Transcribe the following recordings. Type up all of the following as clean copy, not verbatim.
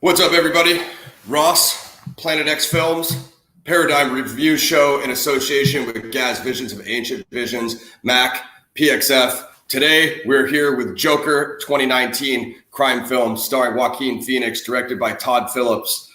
What's up, everybody? Ross, Planet X Films, Paradigm Review Show in association with Gaz Visions of Ancient Visions, Mac, PXF. Today, we're here with Joker 2019 crime film starring Joaquin Phoenix, directed by Todd Phillips.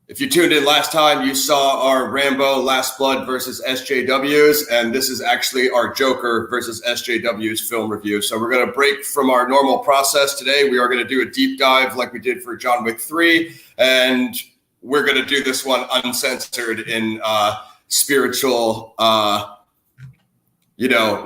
If you tuned in last time, you saw our Rambo Last Blood versus SJWs, and this is actually our Joker versus SJWs film review. So we're going to break from our normal process today. We are going to do a deep dive like we did for John Wick 3, and we're going to do this one uncensored in spiritual,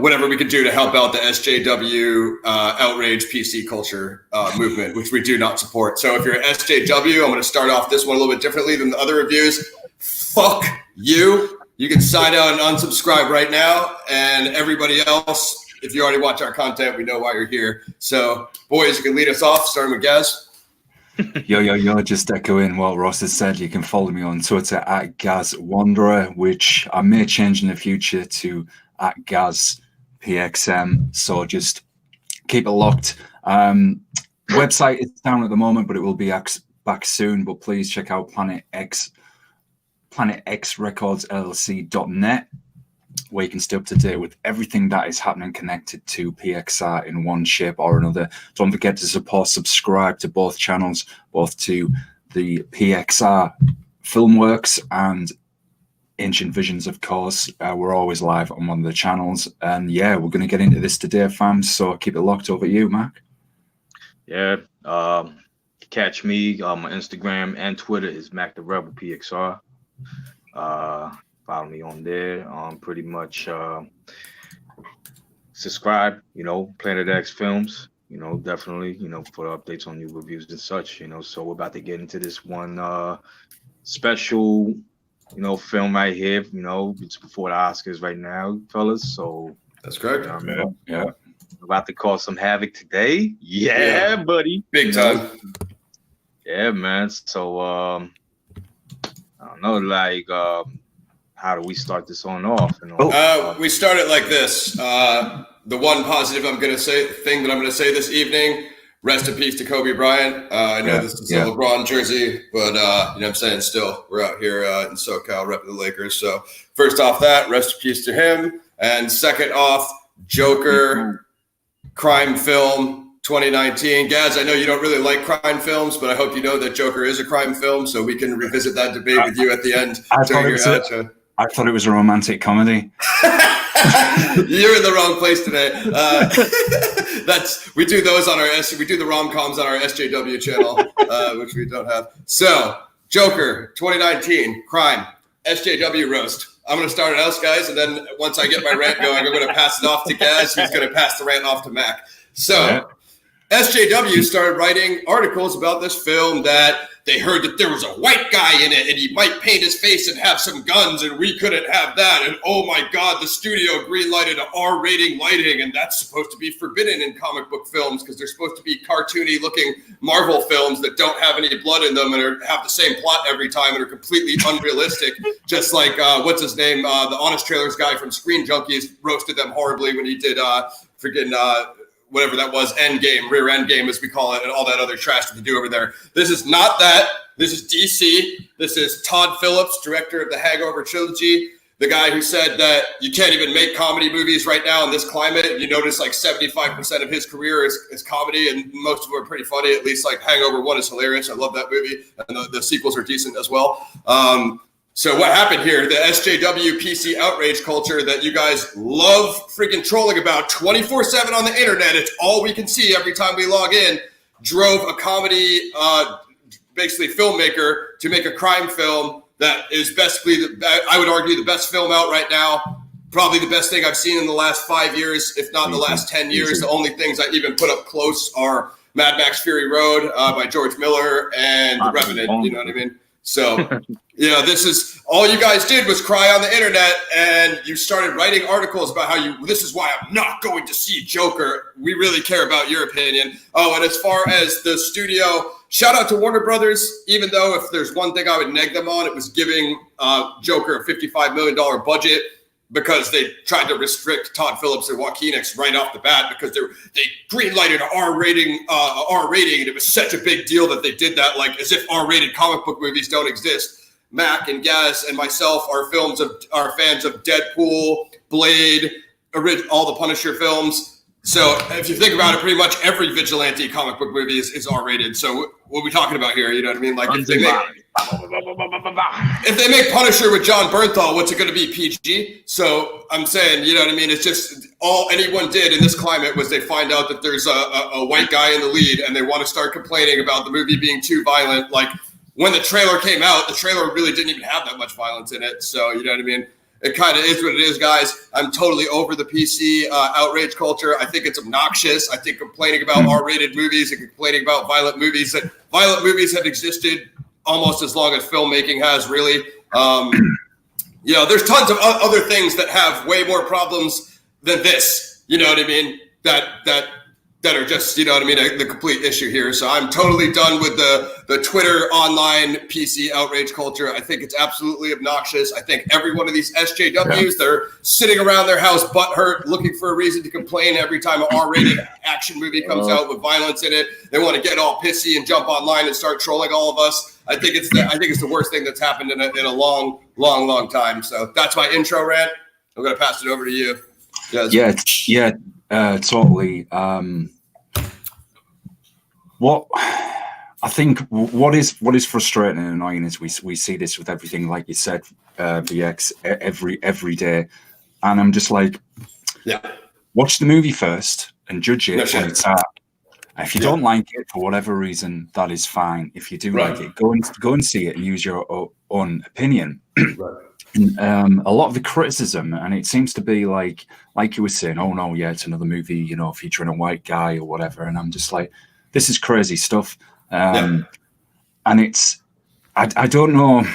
whatever we can do to help out the SJW outrage PC culture movement, which we do not support. So if you're an SJW, I'm going to start off this one a little bit differently than the other reviews. Fuck you. You can sign out and unsubscribe right now. And everybody else, if you already watch our content, we know why you're here. So, boys, you can lead us off, starting with Gaz. Yo, just echoing what Ross has said. You can follow me on Twitter at GazWanderer, which I may change in the future to at GazPXM. So just keep it locked. Website is down at the moment, but it will be back soon. But please check out planetxrecordsllc.net, where you can stay up to date with everything that is happening connected to PXR in one shape or another. Don't forget to subscribe to both channels, both to the PXR Filmworks and Ancient Visions, of course. We're always live on one of the channels. And yeah, we're going to get into this today, fam. So keep it locked. Over you, Mac. Yeah. Catch me on my Instagram and Twitter is Mac the Rebel PXR. Follow me on there. Pretty much subscribe, Planet X Films, definitely, for updates on new reviews and such, So we're about to get into this one special film right here. It's before the Oscars right now, fellas. So that's correct. Yeah. About to cause some havoc today. Yeah, buddy. Big time. Yeah, man. So I don't know, how do we start this on off? We start it like this. The one positive thing that I'm going to say this evening. Rest in peace to Kobe Bryant. I know this is a LeBron jersey, but you know what I'm saying? Still, we're out here in SoCal repping the Lakers. So first off that, rest in peace to him. And second off, Joker crime film 2019. Gaz, I know you don't really like crime films, but I hope you know that Joker is a crime film, so we can revisit that debate with you at the end. I thought it was a romantic comedy. You're in the wrong place today. We do those on we do the rom-coms on our SJW channel, which we don't have. So, Joker 2019 crime SJW roast. I'm going to start it out, guys, and then once I get my rant going, I'm going to pass it off to Gaz, who's going to pass the rant off to Mac. So, SJW started writing articles about this film that they heard that there was a white guy in it and he might paint his face and have some guns and we couldn't have that. And oh my God, the studio green-lighted an R-rating lighting, and that's supposed to be forbidden in comic book films because they're supposed to be cartoony-looking Marvel films that don't have any blood in them and have the same plot every time and are completely unrealistic. Just like, what's his name? The Honest Trailers guy from Screen Junkies roasted them horribly when he did whatever that was, rear end game as we call it, and all that other trash that they do over there. This is not that. This is DC. This is Todd Phillips, director of the Hangover trilogy, the guy who said that you can't even make comedy movies right now in this climate. You notice like 75% of his career is comedy, and most of them are pretty funny. At least like Hangover 1 is hilarious. I love that movie, and the sequels are decent as well. So what happened here, the SJW PC outrage culture that you guys love freaking trolling about 24/7 on the internet, it's all we can see every time we log in, drove a comedy, basically filmmaker to make a crime film that is basically, I would argue, the best film out right now. Probably the best thing I've seen in the last 5 years, if not the last 10 years. The only things I even put up close are Mad Max Fury Road by George Miller and The Revenant, you know what I mean? So, this is all you guys did was cry on the internet, and you started writing articles about this is why I'm not going to see Joker. We really care about your opinion. Oh, and as far as the studio, shout out to Warner Brothers, even though if there's one thing I would neg them on, it was giving Joker a $55 million budget. because they tried to restrict Todd Phillips and Joaquinix right off the bat because they greenlighted an R rating, and it was such a big deal that they did that, like as if R-rated comic book movies don't exist. Mac and Gaz and myself are fans of Deadpool, Blade, all the Punisher films. So if you think about it, pretty much every vigilante comic book movie is R-rated. So what are we talking about here? You know what I mean? Like if they make Punisher with John Bernthal, what's it going to be, PG? So I'm saying, you know what I mean? It's just all anyone did in this climate was they find out that there's a white guy in the lead and they want to start complaining about the movie being too violent. Like when the trailer came out, the trailer really didn't even have that much violence in it. So, you know what I mean? It kind of is what it is, guys. I'm totally over the PC outrage culture. I think it's obnoxious. I think complaining about R-rated movies and complaining about violent movies have existed almost as long as filmmaking has, really. You know, there's tons of other things that have way more problems than this. You know what I mean? That are just, you know what I mean, the complete issue here. So I'm totally done with the Twitter online PC outrage culture. I think it's absolutely obnoxious. I think every one of these SJWs, they're sitting around their house butthurt looking for a reason to complain every time an R-rated action movie comes out with violence in it. They want to get all pissy and jump online and start trolling all of us. I think it's the worst thing that's happened in a long time. So that's my intro rant. I'm going to pass it over to you. Yeah. Totally. What I think what is frustrating and annoying is we see this with everything, like you said, VX every day, and I'm just like, watch the movie first and judge it on its art. If you don't like it for whatever reason, that is fine. If you do like it, go and see it and use your own opinion. A lot of the criticism, and it seems to be like you were saying, oh no, yeah, it's another movie, you know, featuring a white guy or whatever, and I'm just like, this is crazy stuff. And it's, I don't know,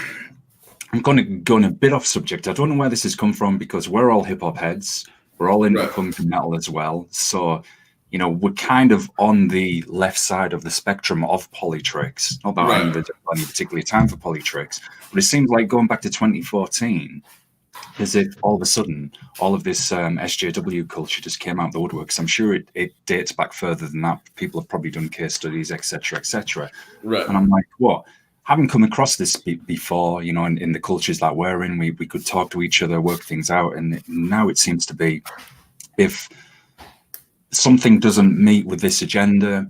I'm going a bit off subject. I don't know where this has come from because we're all hip hop heads, we're all into punk and metal as well, so you know, we're kind of on the left side of the spectrum of polytricks. Not that I need any particular time for polytricks, but it seems like going back to 2014, as if all of a sudden, all of this SJW culture just came out of the woodworks. I'm sure it dates back further than that. People have probably done case studies, etc., etc. And I'm like, what? Having come across this before, you know, in the cultures that we're in, we could talk to each other, work things out. And now it seems to be, if something doesn't meet with this agenda,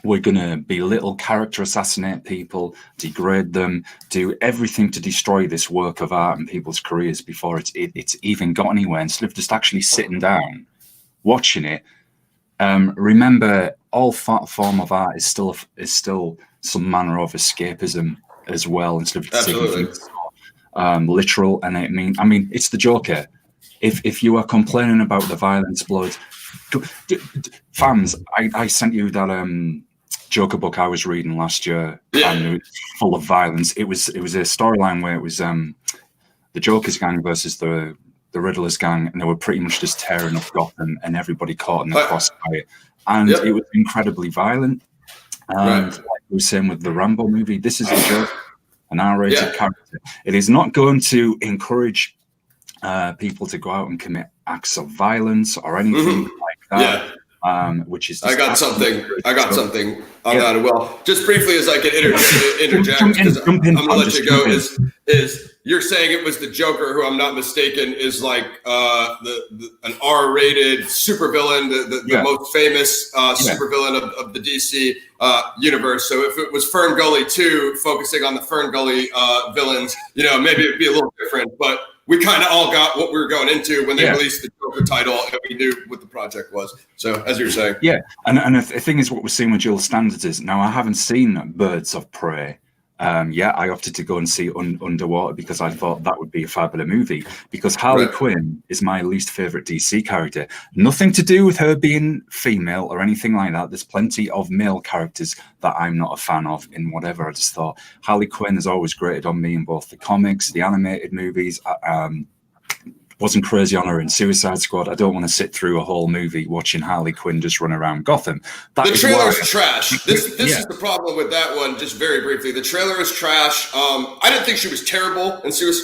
we're going to belittle, character assassinate people, degrade them, do everything to destroy this work of art and people's careers before it's even got anywhere, instead of just actually sitting down, watching it. Remember, all form of art is still some manner of escapism as well, instead of taking things literal. And I mean, it's the Joker. If you are complaining about the violence, blood, fans, I sent you that Joker book I was reading last year, and it was full of violence. It was a storyline where it was the Joker's gang versus the Riddler's gang, and they were pretty much just tearing up Gotham and everybody caught in the crossfire, and it was incredibly violent. And like we were saying with the Rambo movie, this is a Joker, an R-rated character. It is not going to encourage people to go out and commit acts of violence or anything like that. Which is I got something on that as well. Just briefly, as I can interject, because I'm going to let you go. Is you're saying it was the Joker, who I'm not mistaken is like an R-rated supervillain, the most famous supervillain of the DC universe. So if it was Fern Gully 2, focusing on the Fern Gully villains, you know, maybe it'd be a little different, but we kind of all got what we were going into when they released the Joker title, and we knew what the project was. So, as you were saying. Yeah, and the thing is, what we're seeing with dual standards is, now I haven't seen Birds of Prey. I opted to go and see Underwater because I thought that would be a fabulous movie, because Harley Quinn is my least favorite DC character. Nothing to do with her being female or anything like that. There's plenty of male characters that I'm not a fan of in whatever. I just thought Harley Quinn has always grated on me in both the comics, the animated movies, wasn't crazy on her in Suicide Squad. I don't want to sit through a whole movie watching Harley Quinn just run around Gotham. The trailer's trash. This is the problem with that one. Just very briefly, the trailer is trash. I didn't think she was terrible in Suicide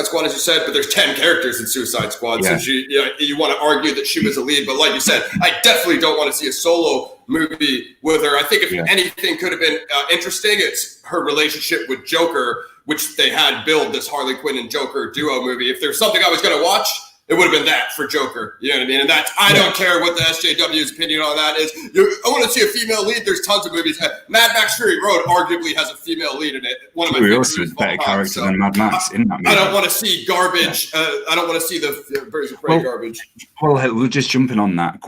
Squad, as you said, but there's 10 characters in Suicide Squad, so you want to argue that she was a lead. But like you said, I definitely don't want to see a solo movie with her. I think if anything could have been interesting, it's her relationship with Joker, which they had build this Harley Quinn and Joker duo movie. If there's something I was going to watch, it would have been that for Joker. You know what I mean? And that's, I don't care what the SJW's opinion on that is. I want to see a female lead. There's tons of movies. Mad Max Fury Road arguably has a female lead in it. One of my favorite movies of all time. Better character than Mad Max in that movie. I don't want to see garbage. I don't want to see the Birds of Prey garbage. Well, we're just jumping on that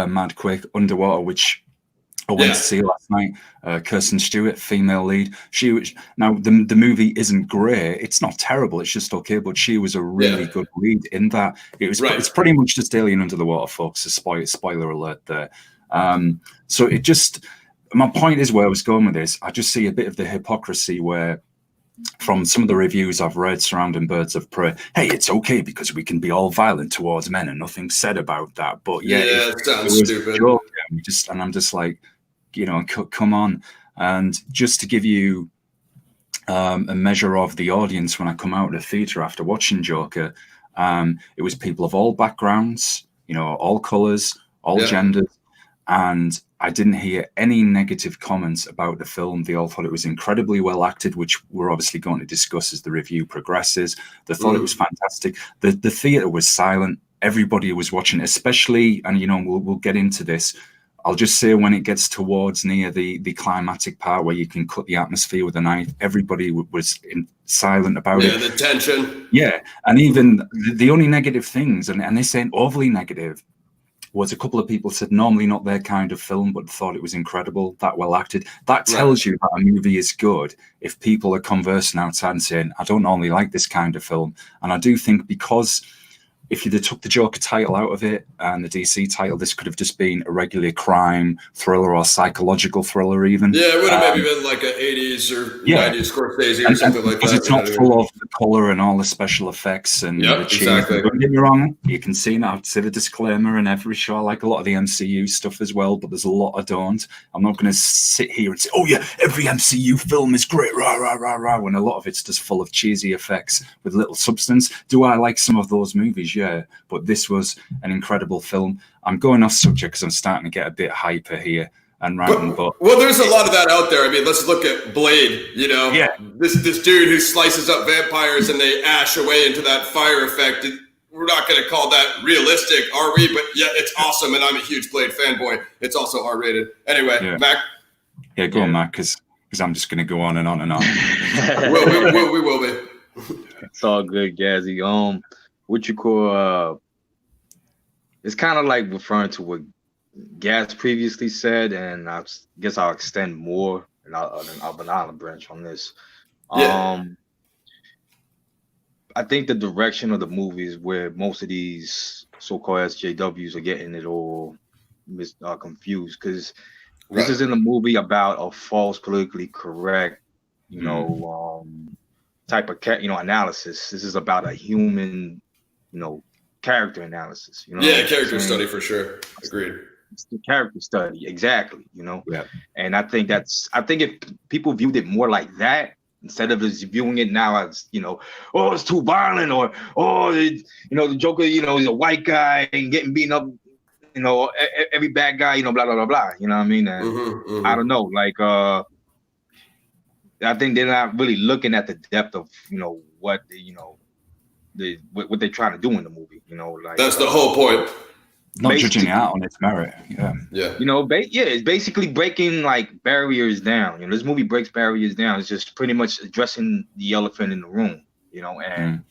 mad quick. Underwater, which I went to see last night. Kirsten Stewart, female lead. She was, now the movie isn't great. It's not terrible. It's just okay. But she was a really good lead in that. It was. It's pretty much just Alien Under the Water, folks. A spoiler alert there. So it just. My point is where I was going with this. I just see a bit of the hypocrisy where, from some of the reviews I've read surrounding Birds of Prey, hey, it's okay because we can be all violent towards men and nothing said about that. But it sounds stupid. And I'm just like, you know, come on. And just to give you a measure of the audience, when I come out of the theater after watching Joker, it was people of all backgrounds, you know, all colors, all genders. And I didn't hear any negative comments about the film. They all thought it was incredibly well acted, which we're obviously going to discuss as the review progresses. They thought it was fantastic. The theater was silent. Everybody was watching, especially, and you know, we'll get into this. I'll just say when it gets towards near the climatic part where you can cut the atmosphere with a knife, everybody was silent about it. Yeah, the tension. Yeah, and even the only negative things, and this ain't overly negative, was a couple of people said normally not their kind of film, but thought it was incredible, that well acted. That tells you that a movie is good if people are conversing outside and saying, I don't normally like this kind of film. And I do think because if you'd have took the Joker title out of it and the DC title, this could have just been a regular crime thriller or psychological thriller even. Yeah, it would have maybe been like an 80s or 90s Scorsese or something like that. Because it's not full of the colour and all the special effects and the cheese. Exactly. Don't get me wrong, you can see now, I'd say the disclaimer in every show. I like a lot of the MCU stuff as well, but there's a lot I don't. I'm not going to sit here and say, oh yeah, every MCU film is great, rah, rah, rah, rah, when a lot of it's just full of cheesy effects with little substance. Do I like some of those movies? Yeah, but this was an incredible film. I'm going off subject because I'm starting to get a bit hyper here and ranting. But well, there's a lot of that out there. I mean, let's look at Blade. You know, this dude who slices up vampires and they ash away into that fire effect. We're not going to call that realistic, are we? But yeah, it's awesome, and I'm a huge Blade fanboy. It's also R-rated. Anyway, Mac. Yeah, go on, Mac, because I'm just going to go on and on and on. we will be. It's all good, Gazzy. What you call it's kind of like referring to what Gaz previously said, and I guess I'll extend more and I'll banana branch on this. I think the direction of the movies where most of these so-called SJWs are getting it all confused, because this isn't a movie about a false politically correct, type of analysis. This is about a human, character analysis. Character study for sure. Agreed. It's the character study, exactly. And I think if people viewed it more like that instead of just viewing it now as oh, it's too violent, or the Joker, is a white guy and getting beaten up, every bad guy, blah blah blah blah. You know what I mean? And I don't know, like I think they're not really looking at the depth of what what they're trying to do in the movie. That's the whole point. Not judging it out on its merit. It's basically breaking like barriers down. This movie breaks barriers down. It's just pretty much addressing the elephant in the room. And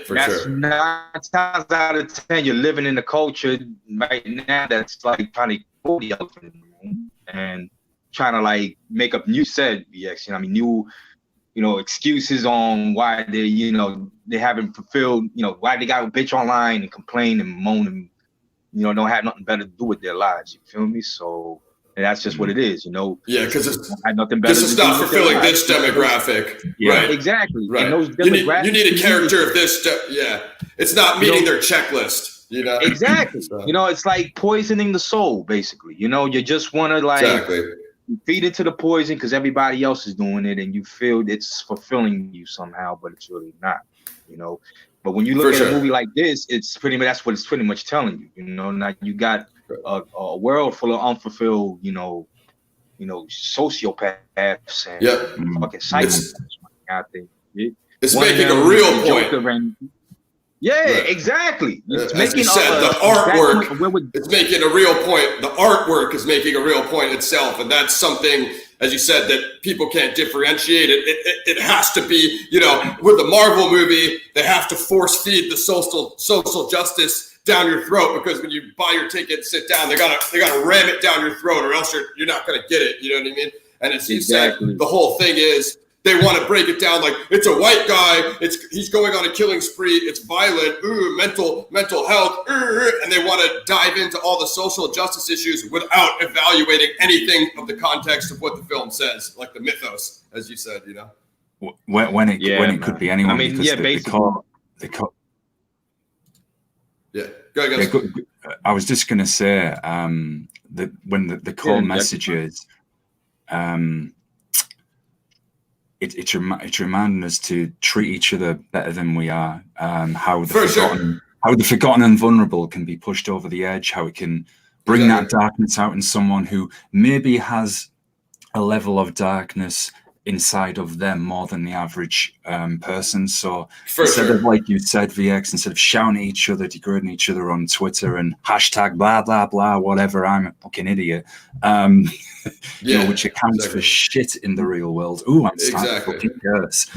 for that's sure. 9 times out of 10, you're living in a culture right now that's like trying to pull the elephant in the room and trying to like make up new new excuses on why they haven't fulfilled, why they got a bitch online and complain and moan and don't have nothing better to do with their lives. You feel me? So And that's just what it is, you know. Yeah, because I had nothing better. This is not fulfilling this demographic. Yeah. Right. Exactly. Right. And those You demographics, need a character of this. Yeah. It's not meeting their checklist. You know. Exactly. So. You know, it's like poisoning the soul, basically. You know, you just want to like feed into the poison because everybody else is doing it, and you feel it's fulfilling you somehow, but it's really not. You know. But when you look at a movie like this, it's pretty much that's what it's pretty much telling you. You know, now you got a world full of unfulfilled, you know, sociopaths and fucking psychopaths. I think it's making a real point. Exactly. It's making the artwork. It's making a real point. The artwork is making a real point itself, and that's something, as you said, that people can't differentiate. It has to be, you know, with a Marvel movie, they have to force feed the social justice down your throat, because when you buy your ticket and sit down, they gotta ram it down your throat, or else you're not gonna get it. You know what I mean? And as you said, the whole thing is they want to break it down like it's a white guy. He's going on a killing spree. It's violent. Mental health. And they want to dive into all the social justice issues without evaluating anything of the context of what the film says, like the mythos, as you said. You know, when it could be anyone. I mean, Go ahead, guys. I was just going to say that when the core message is, it's reminding us to treat each other better than we are. How the forgotten and vulnerable can be pushed over the edge. How it can bring that darkness out in someone who maybe has a level of darkness inside of them more than the average person. So instead of, like you said, VX, instead of shouting at each other, degrading each other on Twitter and hashtag blah blah blah whatever, I'm a fucking idiot, you know, which accounts for shit in the real world. I'm starting to fucking curse.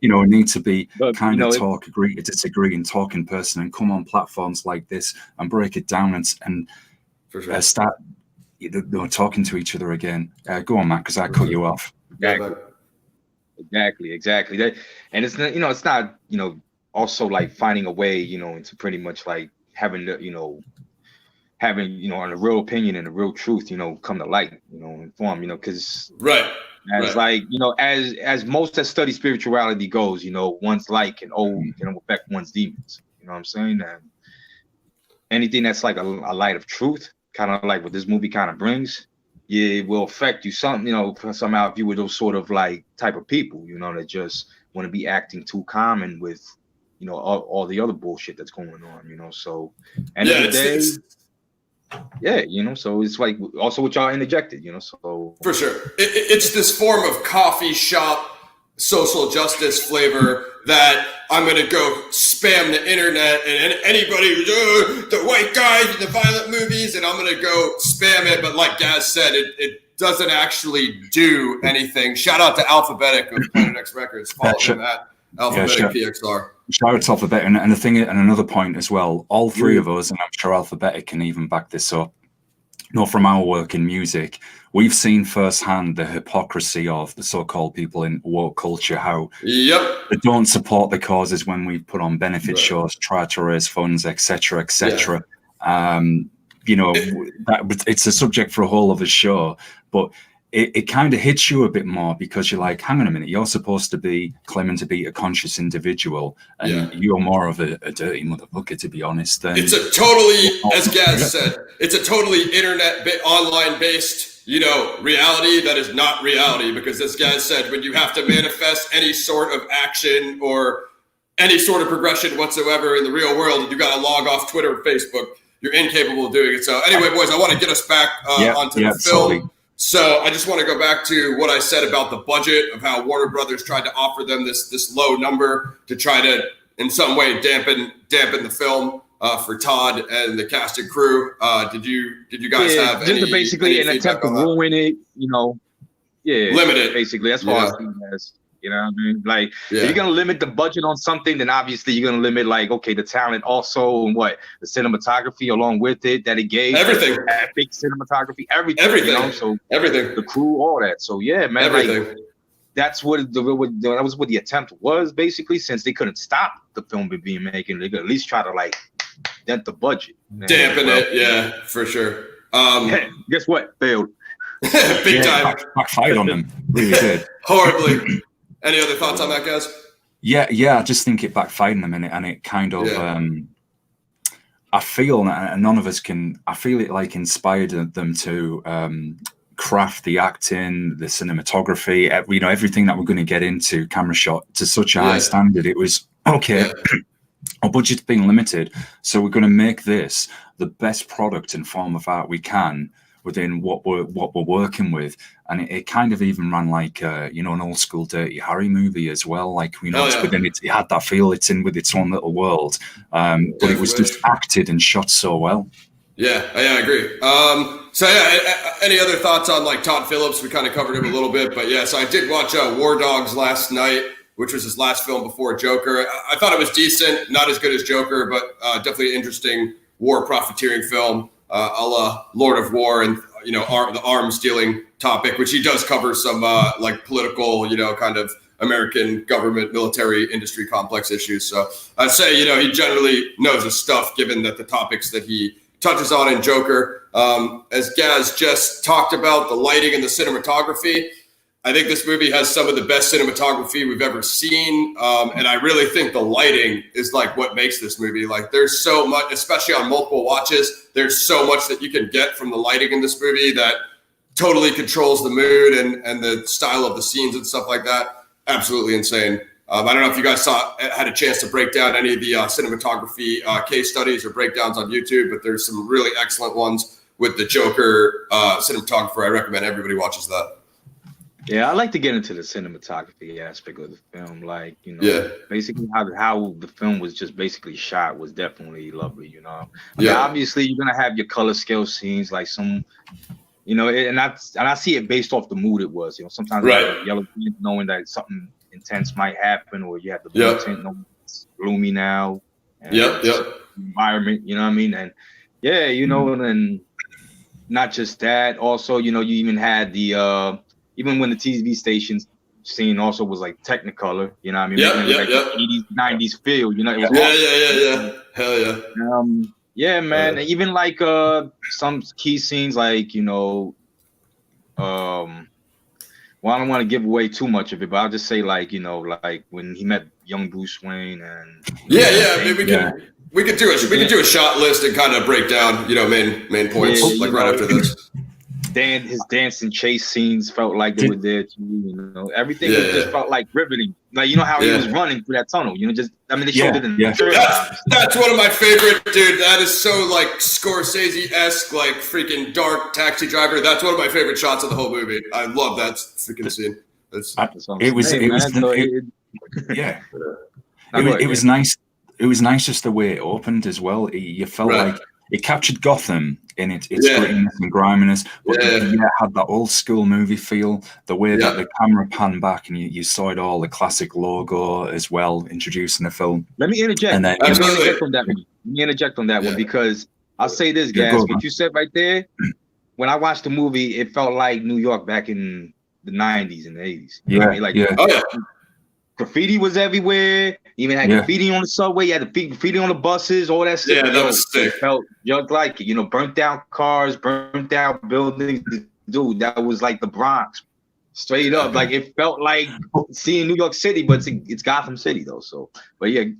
You know, we need to be kind of talk, agree to disagree, and talk in person, and come on platforms like this and break it down and start talking to each other again. Go on, Matt, because I cut you off. Exactly. That, and it's not, it's not, also like finding a way, into pretty much like having the, on a real opinion and the real truth, come to light, inform, because like, as most that study spirituality goes, one's light can affect one's demons. You know what I'm saying? And anything that's like a light of truth, kind of like what this movie kind of brings, it will affect you somehow if you were those sort of like type of people, that just want to be acting too common with, all the other bullshit that's going on, so end of the day, so it's like also what y'all interjected, so. For sure. It's this form of coffee shop social justice flavor that I'm going to go spam the internet and anybody, the white guys and the violent movies, and I'm going to go spam it. But like Gaz said, it doesn't actually do anything. Shout out to Alphabetic of Planet X Records. Follow them at Alphabetic PXR. Shout out to Alphabetic. And the thing, and another point as well, all three of us, and I'm sure Alphabetic can even back this up, from our work in music, we've seen firsthand the hypocrisy of the so-called people in woke culture, how they don't support the causes when we put on benefit shows, try to raise funds, etc., etc. It's a subject for a whole other show, but it kind of hits you a bit more because you're like, hang on a minute, you're supposed to be claiming to be a conscious individual, and you're more of a dirty motherfucker, to be honest. It's a totally, as Gaz said, it's a totally online based, reality that is not reality, because as Gaz said, when you have to manifest any sort of action or any sort of progression whatsoever in the real world, you got to log off Twitter or Facebook. You're incapable of doing it. So anyway, boys, I want to get us back onto the film. Totally. So I just want to go back to what I said about the budget, of how Warner Brothers tried to offer them this low number to try to, in some way, dampen the film for Todd and the cast and crew. Did you guys have just basically an attempt to ruin it? Limit it. Basically, that's what I see it as. You know what I mean? Like, if you're going to limit the budget on something, then obviously you're going to limit, like, okay, the talent also, and the cinematography along with it that it gave. Everything. Epic cinematography, everything. So everything. The crew, all that. So, yeah, man. Everything. Like, that was what the attempt was, basically, since they couldn't stop the film being made. They could at least try to, like, dent the budget. Dampen it, for sure. Guess what? Failed. Big time. Backfired on them. Really did. Horribly. Any other thoughts on that, guys? Yeah. I just think it backfired in a minute, and it kind of. I feel, and none of us can. I feel it like inspired them to craft the acting, the cinematography, everything that we're going to get into camera shot to such a high standard. It was okay. Our budget's being limited, so we're going to make this the best product and form of art we can within what we're working with. And it kind of even ran like an old school Dirty Harry movie as well. Like it's within it had that feel. It's in with its own little world, but it was just acted and shot so well. Yeah, I agree. Any other thoughts on like Todd Phillips? We kind of covered him a little bit, but so I did watch War Dogs last night, which was his last film before Joker. I thought it was decent, not as good as Joker, but definitely an interesting war profiteering film, a la Lord of War, and the arms dealing topic, which he does cover some like political, kind of American government military industry complex issues. So I'd say he generally knows his stuff, given that the topics that he touches on in Joker. As Gaz just talked about, the lighting and the cinematography, I think this movie has some of the best cinematography we've ever seen. And I really think the lighting is like what makes this movie. Like there's so much, especially on multiple watches, there's so much that you can get from the lighting in this movie that totally controls the mood and the style of the scenes and stuff like that. Absolutely insane. I don't know if you guys had a chance to break down any of the cinematography case studies or breakdowns on YouTube, but there's some really excellent ones with the Joker cinematographer. I recommend everybody watches that. Yeah, I like to get into the cinematography aspect of the film. Like, basically how the film was just basically shot was definitely lovely, Obviously, you're going to have your color scale scenes, like some, and I see it based off the mood it was. Sometimes like yellow tint, knowing that something intense might happen, or you have the blue tint, knowing it's gloomy now. And environment, you know what I mean? And and then not just that, also, you even had the even when the TV stations scene also was like Technicolor, you know what I mean? Like 80s, 90s feel, it was Hell yeah. Man. And even like some key scenes, like, well, I don't want to give away too much of it, but I'll just say like, like when he met young Bruce Wayne and we could do a shot list and kind of break down, main points right after this. His dance and chase scenes felt like they were there too, everything just felt like riveting. Like, how he was running through that tunnel, they showed it in the trailer. That's one of my favorite, dude. That is so like Scorsese-esque, like freaking dark Taxi Driver. That's one of my favorite shots of the whole movie. I love that freaking scene. It was nice. It was nice just the way it opened as well. You felt like it captured Gotham in its grittiness and griminess, but it had that old school movie feel. The way that the camera panned back and you saw it all, the classic logo as well, introducing the film. Let me interject. And then, Let me interject on that one because I'll say this, guys. What you said right there, when I watched the movie, it felt like New York back in the 90s and the 80s. You know what I mean? Graffiti was everywhere. Even had graffiti on the subway. You had the graffiti on the buses, all that stuff. Yeah, that was sick. It felt just like it. Burnt down cars, burnt down buildings. Dude, that was like the Bronx. Straight up. Like it felt like seeing New York City, but it's Gotham City though. So, but didn't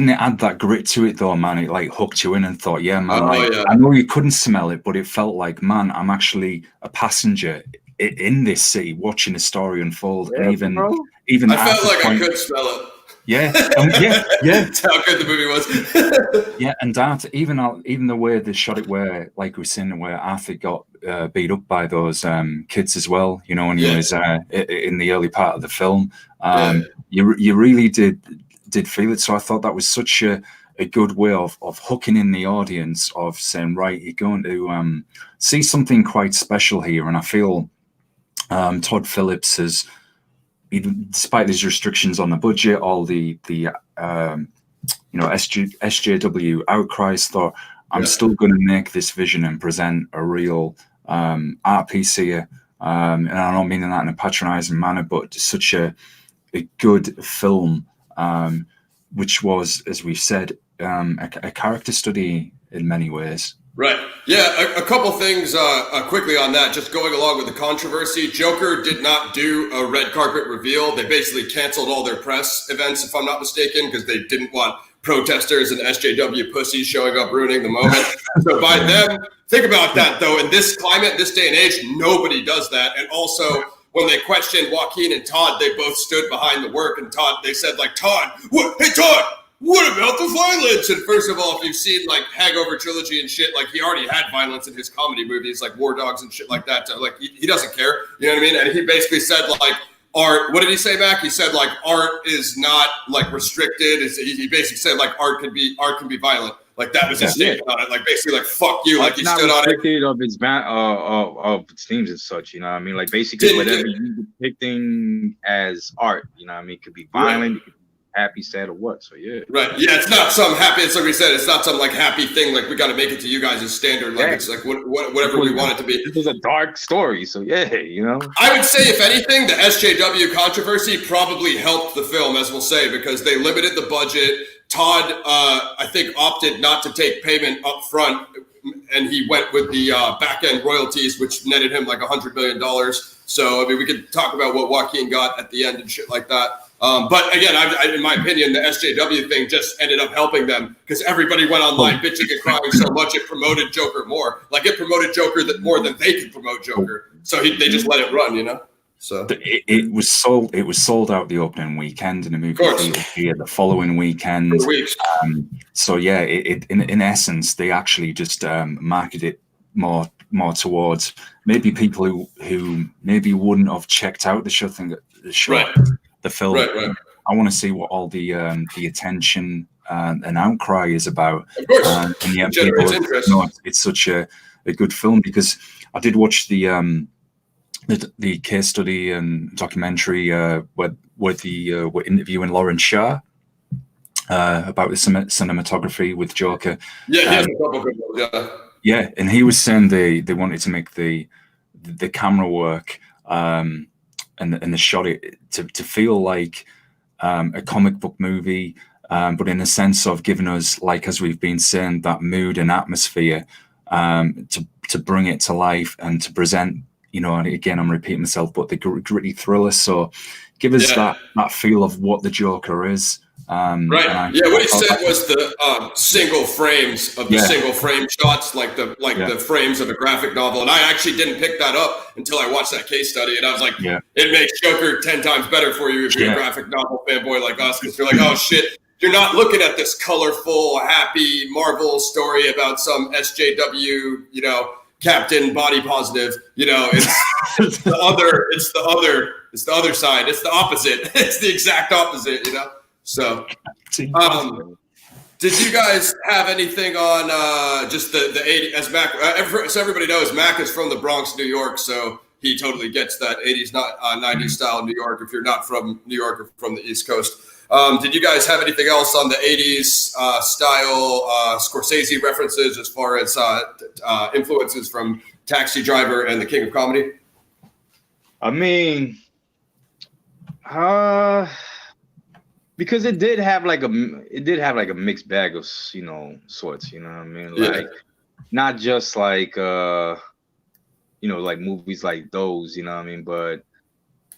it add that grit to it though, man? It like hooked you in and thought, I know you couldn't smell it, but it felt like, man, I'm actually a passenger in this city watching the story unfold. And even I felt like I could smell it. That's how good the movie was. And that even the way they shot it, where like we seen where Arthur got beat up by those kids as well, when he was in the early part of the film. You really did feel it. So I thought that was such a good way of hooking in the audience, of saying, right, you're going to see something quite special here. And I feel Todd Phillips has, despite his restrictions on the budget, all the SJW outcries, thought, I'm still going to make this vision and present a real art piece here. And I don't mean that in a patronizing manner, but such a good film, which was, as we've said, a character study in many ways. Right. Yeah. A couple things quickly on that. Just going along with the controversy, Joker did not do a red carpet reveal. They basically canceled all their press events, if I'm not mistaken, because they didn't want protesters and SJW pussies showing up ruining the moment. So by them, think about that though. In this climate, this day and age, nobody does that. And also, when they questioned Joaquin and Todd, they both stood behind the work. And Todd, they said like, Todd, what? Hey Todd. What about the violence? And first of all, if you've seen like Hangover trilogy and shit, like he already had violence in his comedy movies, like War Dogs and shit like that. So, like he doesn't care, you know what I mean? And he basically said like art. What did he say back? He said like art is not like restricted. He basically said like art can be violent. Like that was his statement on it. Like basically like fuck you. Like he stood on it. Of its themes and such. You know what I mean? Like basically whatever you're depicting as art. You know what I mean? It could be violent. It could happy, sad, or what? So yeah, right. Yeah, it's not some happy. It's like we said. It's not some like happy thing. Like we got to make it to you guys as standard. Like it's like whatever we want it to be. It was a dark story. So yeah, you know. I would say if anything, the SJW controversy probably helped the film, as we'll say, because they limited the budget. Todd, I think, opted not to take payment up front, and he went with the back end royalties, which netted him like $100 million. So I mean, we could talk about what Joaquin got at the end and shit like that. But again, in my opinion, the SJW thing just ended up helping them because everybody went online bitching and crying so much it promoted Joker more. Like it promoted Joker more than they could promote Joker. So they just let it run, you know. So it was sold out the opening weekend in a movie theater the following weekend. So yeah, in essence, they actually just marketed it more towards maybe people who maybe wouldn't have checked out the show. Right. The film. Right. I want to see what all the attention and outcry is about. Of course, and yet people, it's such a good film because I did watch the case study and documentary where they were interviewing Lauren Shah about the cinematography with Joker. Yeah, he has a couple good ones. Yeah. Yeah, and he was saying they wanted to make the camera work. And they shot it to feel like a comic book movie, but in the sense of giving us, like as we've been saying, that mood and atmosphere to bring it to life and to present, you know, and again, I'm repeating myself, but the gritty thriller. So give us that feel of what the Joker is. Right. What he said was the single frames of the single frame shots, like the frames of a graphic novel. And I actually didn't pick that up until I watched that case study. And I was like, it makes Joker 10 times better for you if you're a graphic novel fanboy like us, because you're like, oh shit, you're not looking at this colorful, happy Marvel story about some SJW, you know, Captain Body Positive. You know, it's the other side. It's the opposite. It's the exact opposite, you know? So, did you guys have anything on just the 80s? As Mac, so everybody knows, Mac is from the Bronx, New York, so he totally gets that 80s, 90s style New York. If you're not from New York or from the East Coast, did you guys have anything else on the 80s style Scorsese references as far as influences from Taxi Driver and The King of Comedy? I mean, because it did have like a mixed bag of, you know, sorts, you know what I mean? Like not just like you know, like movies like those, you know what I mean, but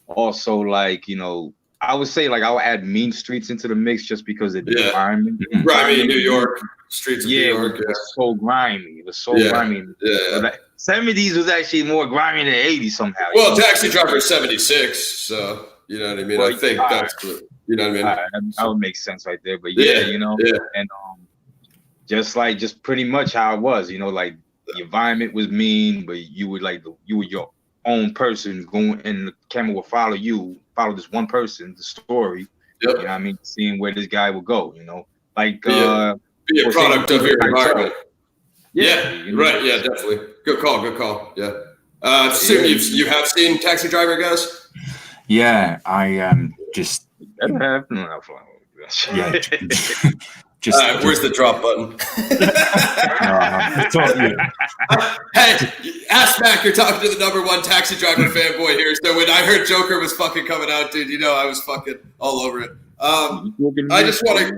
also like, you know, I would say like I would add Mean Streets into the mix just because of the environment. Grimy New York, streets of New York. It was so grimy. It was so grimy. Yeah. Like, 70s was actually more grimy than 80s somehow. Well, Taxi Driver is 76, so you know what I mean? Well, I think that's good. You know what I mean? That would make sense right there. But you know, and just pretty much how it was, you know, like the environment was mean, but you were like you were your own person going, and the camera will follow this one person, the story. You know what I mean? Seeing where this guy will go, you know, like be a product of your environment. Right. Yeah, definitely. Good call. Yeah. Assume you have seen Taxi Driver, guys? Yeah, I just. Where's the drop button? Hey, ask Mac. You're talking to the #1 Taxi Driver fanboy here. So when I heard Joker was fucking coming out, dude, you know I was fucking all over it. I just want to.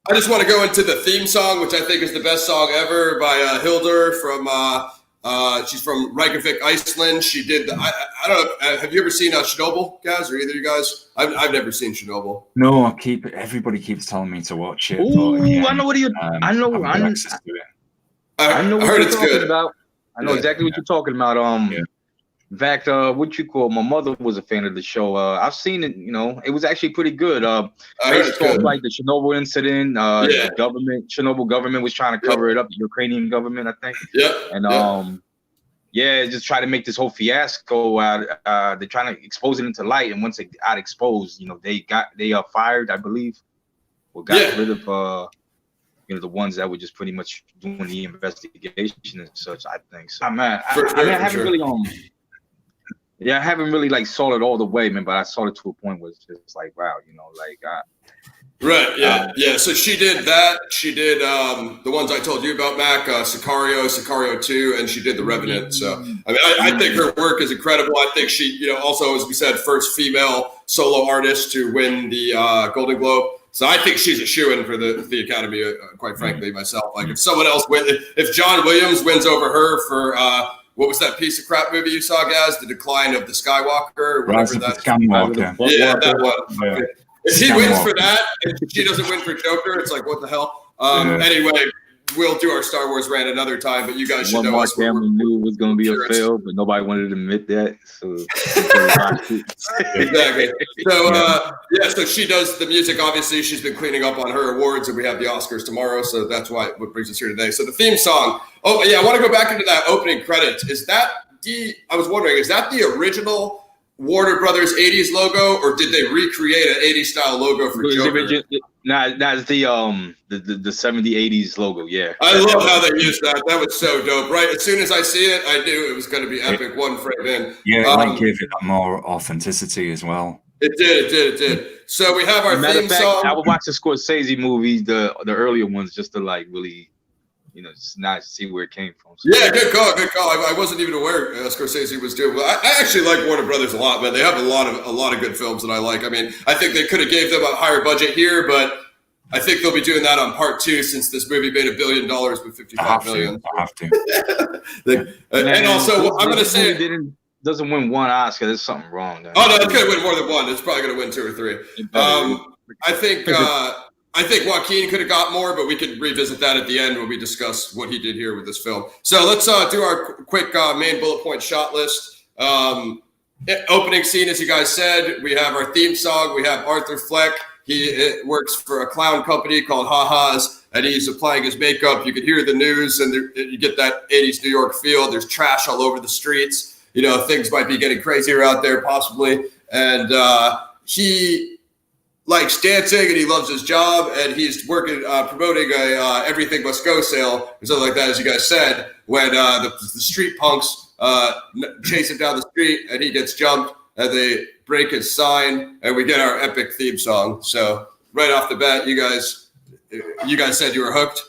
I just want to go into the theme song, which I think is the best song ever by Hildur from. She's from Reykjavik, Iceland. She did. I don't know. Have you ever seen Chernobyl, guys, or either of you guys? I've never seen Chernobyl. No, everybody keeps telling me to watch it. Ooh, but again, I know what you. I know. I haven't got access to it. I know I what heard you're it's talking good. about. I know exactly what you're talking about. In fact, what you call, my mother was a fan of the show. I've seen it. You know, it was actually pretty good. I heard it's Based off good. like the Chernobyl incident. The Chernobyl government was trying to cover it up. The Ukrainian government, I think. Yeah. And just try to make this whole fiasco out. They're trying to expose it into light, and once it got exposed, you know, they fired, I believe, or got rid of the ones that were just pretty much doing the investigation and such. I think so. I haven't really like saw it all the way, man, but I saw it to a point where it's just like, wow, you know, like. Right. Yeah. So she did that. She did the ones I told you about, Mac, Sicario 2, and she did The Revenant. So I mean, I think her work is incredible. I think she, you know, also, as we said, first female solo artist to win the Golden Globe. So I think she's a shoo-in for the Academy. Quite frankly, myself, like if someone else if John Williams wins over her for what was that piece of crap movie you saw, guys? The Decline of the Skywalker, or whatever that. Skywalker. Yeah, that one. Yeah. If he wins for that and she doesn't win for Joker, it's like, what the hell? Anyway, we'll do our Star Wars rant another time, but you guys should know us. Mark Hamill knew it was going to be a fail, but nobody wanted to admit that. So exactly. So so she does the music. Obviously, she's been cleaning up on her awards, and we have the Oscars tomorrow, so that's what brings us here today. So the theme song. Oh yeah, I want to go back into that opening credits. I was wondering, is that the original Warner Brothers 80s logo, or did they recreate an 80s style logo for Joker? That's the 70s 80s logo. Yeah, I love how they used that. That was so dope. Right, as soon as I see it, I knew it was going to be epic. One frame in. Yeah, it gave it more authenticity as well. It did. So we have our theme song. I would watch the Scorsese movies, the earlier ones, just to like really, you know, just not see where it came from. So, yeah, good call. I wasn't even aware Scorsese was doing. I actually like Warner Brothers a lot, man. They have a lot of good films that I like. I mean, I think they could have gave them a higher budget here, but I think they'll be doing that on part 2 since this movie made $1 billion with $55 million. I have to. And also, I'm going to say doesn't win one Oscar. There's something wrong. Oh no, it's going to win more than one. It's probably going to win 2 or 3. I think Joaquin could have got more, but we could revisit that at the end when we discuss what he did here with this film. So let's do our quick main bullet point shot list. Opening scene, as you guys said, we have our theme song. We have Arthur Fleck. He works for a clown company called Ha Ha's, and he's applying his makeup. You can hear the news, and you get that 80s New York feel. There's trash all over the streets. You know, things might be getting crazier out there, possibly. And he likes dancing, and he loves his job, and he's working promoting a Everything Must Go sale or something like that, as you guys said, when the street punks chase him down the street, and he gets jumped, and they break his sign, and we get our epic theme song. So right off the bat, you guys said you were hooked.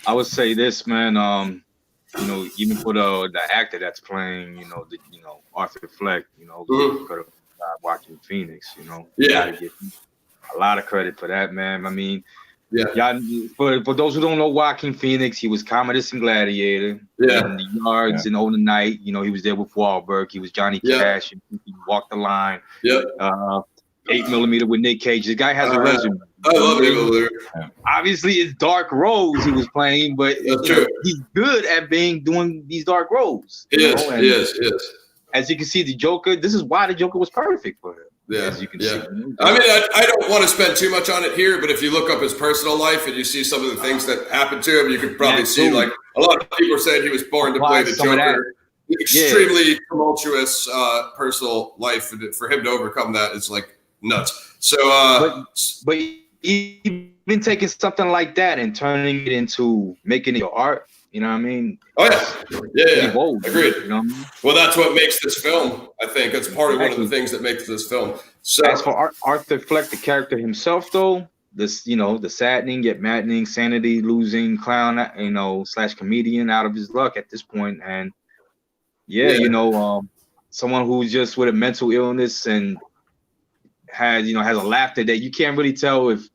I would say this, man. You know, even for the actor that's playing, Arthur Fleck, Joaquin Phoenix, gotta give him a lot of credit for that, man. I mean, for those who don't know Joaquin Phoenix, he was Commodus in Gladiator, in the Yards, and On the Night. You know, he was there with Wahlberg. He was Johnny Cash. He walked the line. 8mm with Nick Cage. The guy has a resume. I love it. Obviously, it's dark roles he was playing, but he's good at doing these dark roles. Yes. As you can see, the Joker. This is why the Joker was perfect for him. Yeah, as you can see. I mean, I don't want to spend too much on it here, but if you look up his personal life and you see some of the things that happened to him, you could probably see, like, a lot of people are saying he was born to play the Joker. Extremely tumultuous personal life, and for him to overcome that is like nuts. So, but even taking something like that and turning it into making it your art. You know what I mean? Oh yeah. Bold, agreed. You know what I mean? Well, that's what makes this film. I think that's part of one of the things that makes this film. So, as for Arthur Fleck, the character himself, though, this the saddening yet maddening, sanity losing clown, / comedian out of his luck at this point, and someone who's just with a mental illness and has a laughter that you can't really tell if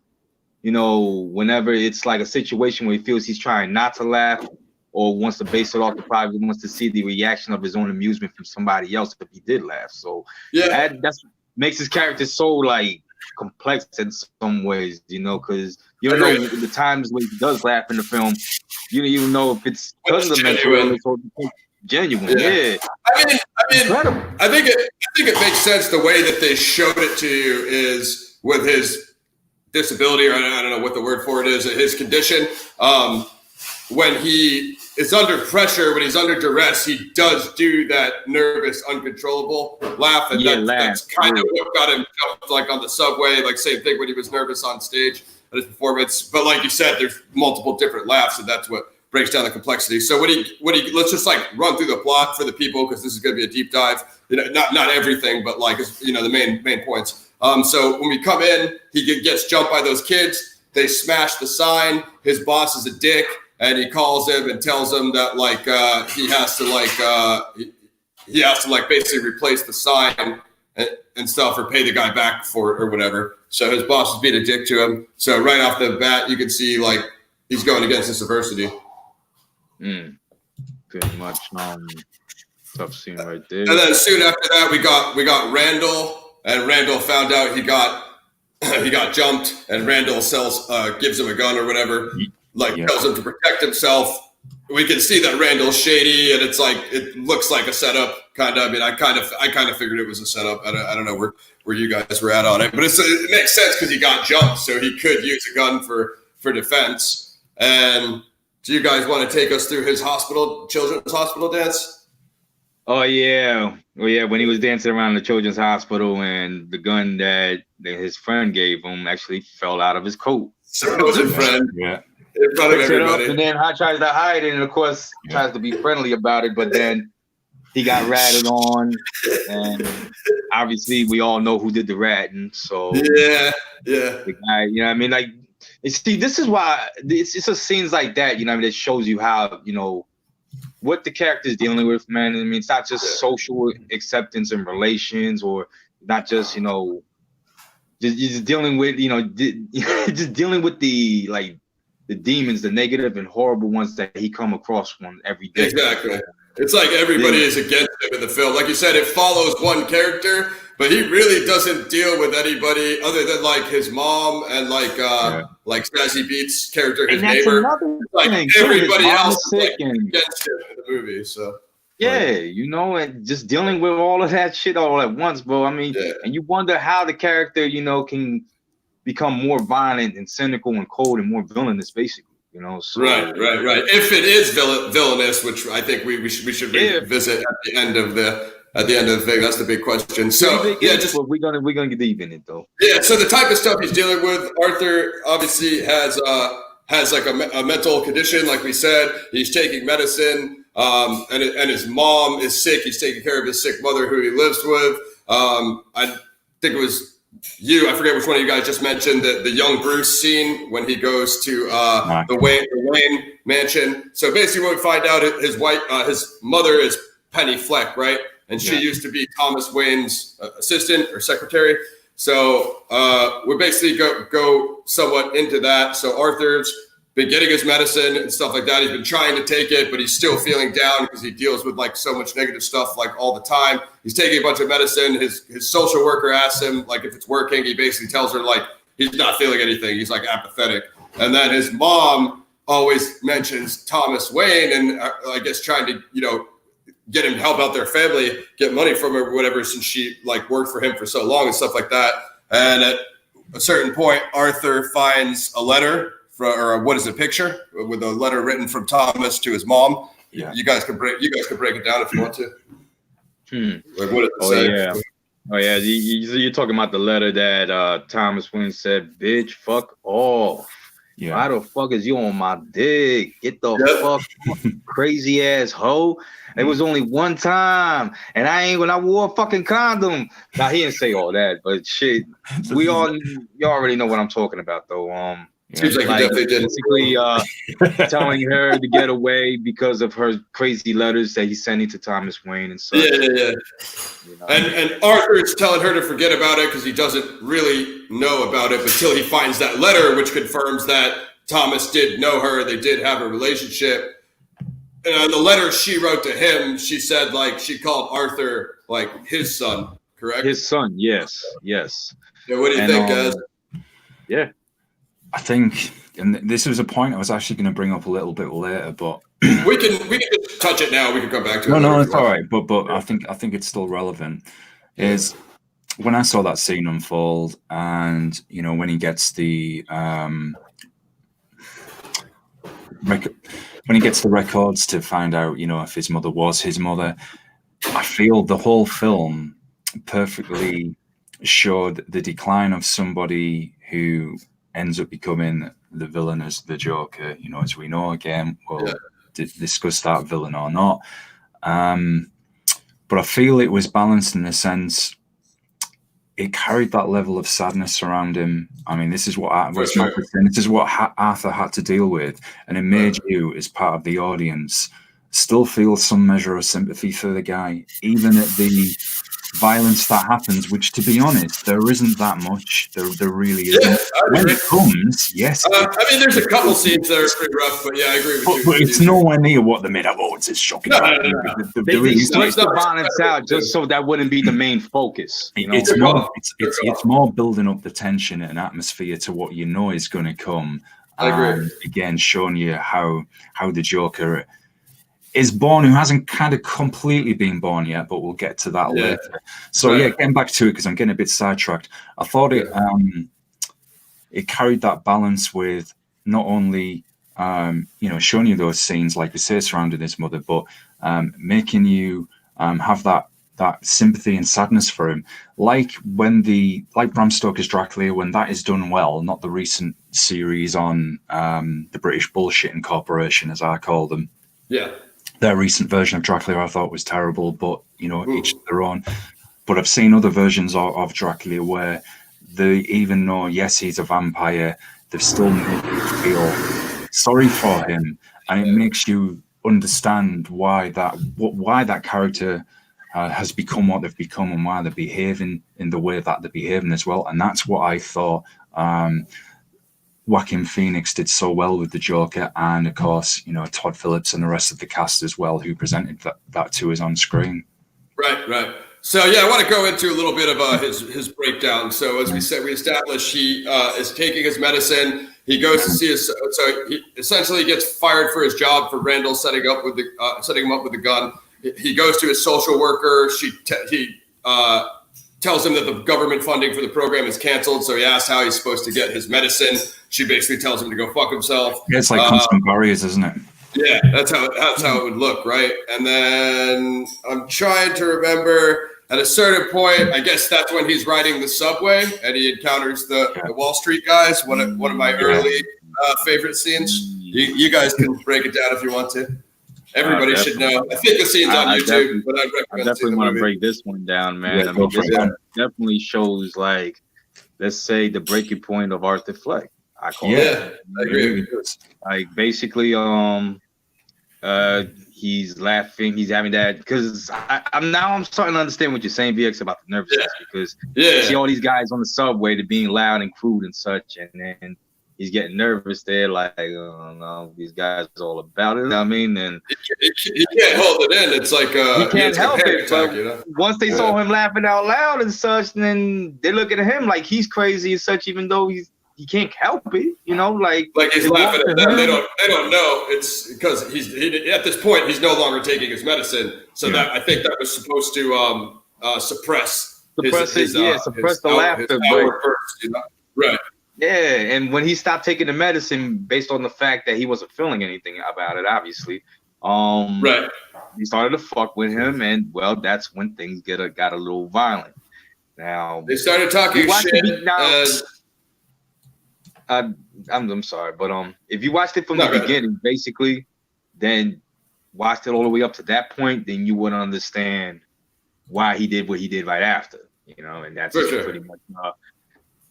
you know, whenever it's like a situation where he feels he's trying not to laugh or wants to base it off the private, wants to see the reaction of his own amusement from somebody else if he did laugh. So that's makes his character so like complex in some ways, you know, because you don't know the times when he does laugh in the film, you don't even know if it's because of the mental illness or genuine. Yeah. I mean, incredible. I think it makes sense the way that they showed it to you is with his disability, or I don't know what the word for it is, his condition. When he is under pressure, when he's under duress, he does do that nervous, uncontrollable laugh, and that's kind of what got him jumped, like on the subway. Like same thing when he was nervous on stage at his performance. But like you said, there's multiple different laughs, and that's what breaks down the complexity. So when he let's just like run through the plot for the people, because this is going to be a deep dive. You know, not everything, but like you know the main points. So when we come in, he gets jumped by those kids. They smash the sign. His boss is a dick. And he calls him and tells him that like he has to basically replace the sign and stuff, or pay the guy back for it or whatever. So his boss is being a dick to him. So right off the bat, you can see like he's going against this adversity. Pretty much tough scene right there. And then soon after that, we got Randall, and Randall found out he got jumped, and Randall gives him a gun or whatever. Tells him to protect himself. We can see that Randall's shady, and it's like it looks like a setup, kind of. I mean, I kind of figured it was a setup. I don't know where you guys were at on it, but it makes sense because he got jumped, so he could use a gun for defense. And do you guys want to take us through his children's hospital dance? Oh yeah, when he was dancing around the children's hospital, and the gun that his friend gave him actually fell out of his coat. So it was a friend. Yeah. In front of everybody. And then tries to hide it, and of course tries to be friendly about it, but then he got ratted on, and obviously we all know who did the ratting. So yeah, the guy, you know what I mean? Like, see, this is why it's just scenes like that, you know what I mean, that shows you how, you know, what the character's dealing with, man. I mean, it's not just social acceptance and relations, or not just, you know, just dealing with, you know, just dealing with the like the demons, the negative and horrible ones that he come across one every day. Exactly. It's like everybody is against him in the film. Like you said, it follows one character, but he really doesn't deal with anybody other than like his mom and like Stazzy Beats' character, his neighbor. Like everybody else is like against him in the movie. So you know, and just dealing with all of that shit all at once, bro. I mean, and you wonder how the character, you know, can become more violent and cynical and cold and more villainous, basically, you know. So, right. If it is villainous, which I think we should revisit at the end of the thing. That's the big question. So we're gonna get deep in it though. Yeah. So the type of stuff he's dealing with, Arthur obviously has like a mental condition, like we said. He's taking medicine, and his mom is sick. He's taking care of his sick mother, who he lives with. I think it was I forget which one of you guys just mentioned the young Bruce scene when he goes to the Wayne mansion. So basically what we find out, his mother is Penny Fleck, right? And she used to be Thomas Wayne's assistant or secretary. So we basically go somewhat into that. So Arthur's been getting his medicine and stuff like that. He's been trying to take it, but he's still feeling down because he deals with like so much negative stuff like all the time. He's taking a bunch of medicine. His social worker asks him like if it's working. He basically tells her like he's not feeling anything. He's like apathetic. And then his mom always mentions Thomas Wayne, and I guess trying to, you know, get him to help out their family, get money from her or whatever, since she like worked for him for so long and stuff like that. And at a certain point, Arthur finds a letter picture with a letter written from Thomas to his mom. Yeah. You guys can break it down if you want to. Like, what did it say? Oh yeah. You're talking about the letter that Thomas Wayne said, "Bitch, fuck off. Yeah. Why the fuck is you on my dick? Get the fuck crazy ass hoe. It was only one time, and I wore a fucking condom." Now he didn't say all that, but shit, you already know what I'm talking about though. Seems like he definitely did. Basically, telling her to get away because of her crazy letters that he's sending to Thomas Wayne and such. Yeah. You know? And Arthur's telling her to forget about it because he doesn't really know about it until he finds that letter, which confirms that Thomas did know her. They did have a relationship. And the letter she wrote to him, she said, like, she called Arthur, like, his son, correct? His son, yes. Yeah, what do you think, guys? Yeah. I think, and this was a point I was actually going to bring up a little bit later, but we can just touch it now. We can come back to it. No, it's all right. But I think it's still relevant. Is when I saw that scene unfold, and you know when he gets the when he gets the records to find out, you know, if his mother was his mother, I feel the whole film perfectly showed the decline of somebody who ends up becoming the villain as the Joker. You know, as we know, again, we'll discuss that villain or not. But I feel it was balanced in the sense it carried that level of sadness around him. I mean, this is what this is what Arthur had to deal with, and it made you, as part of the audience, still feel some measure of sympathy for the guy, even at the violence that happens. Which, to be honest, there isn't that much. There really isn't. Yeah, when it comes, yes. I mean, there's a couple scenes that are pretty rough, but yeah, I agree with you. But it's nowhere near what the made up. Oh, it's shocking. They switched the violence out just so that wouldn't be the main focus. You know? It's more building up the tension and atmosphere to what you know is going to come. I agree. Again, showing you how the Joker is born, who hasn't kind of completely been born yet, but we'll get to that later. So getting back to it, because I'm getting a bit sidetracked. I thought it carried that balance with not only showing you those scenes, like we say, surrounding his mother, but making you have that sympathy and sadness for him, like Bram Stoker's Dracula, when that is done well. Not the recent series on the British Bullshitting Corporation, as I call them. Yeah. Their recent version of Dracula I thought was terrible, but you know, each their own. But I've seen other versions of Dracula where they, even though yes, he's a vampire, they've still made you feel sorry for him, and it makes you understand why that character has become what they've become, and why they're behaving in the way that they're behaving as well. And that's what I thought Joaquin Phoenix did so well with the Joker, and of course, you know, Todd Phillips and the rest of the cast as well, who presented that to us on screen. Right. So yeah, I want to go into a little bit of his breakdown. So as we said, we established he is taking his medicine. He goes to see his. So he essentially gets fired for his job for Randall setting him up with the gun. He goes to his social worker. He tells him that the government funding for the program is canceled. So he asks how he's supposed to get his medicine. She basically tells him to go fuck himself. Yeah, it's like constant barriers, isn't it? Yeah, that's how it would look, right? And then I'm trying to remember, at a certain point, I guess that's when he's riding the subway and he encounters the Wall Street guys. One of my early favorite scenes. You guys can break it down if you want to. Everybody should know. I think the scene's on YouTube, but I'd recommend. I definitely want to break this one down, man. I mean, this one definitely shows, like, let's say, the breaking point of Arthur Fleck. I call it. I agree. Like, basically, he's laughing, he's having that, because I'm starting to understand what you're saying, VX, about the nervousness, because you see all these guys on the subway, they're being loud and crude and such, and then he's getting nervous there, like, oh no, these guys are all about it. I mean, and he can't hold it in. It's like he can't help it. But once they saw him laughing out loud and such, and then they look at him like he's crazy and such, even though he can't help it, you know, like he's laughing at them. They don't know. It's because at this point he's no longer taking his medicine. So that I think that was supposed to suppress the laughter. Burst, you know? Right. Yeah, and when he stopped taking the medicine, based on the fact that he wasn't feeling anything about it, obviously, he started to fuck with him, and well, that's when things got a little violent. Now they started talking shit. I'm sorry, but if you watched it from the beginning, basically, then watched it all the way up to that point, then you would understand why he did what he did right after, you know, and that's pretty much.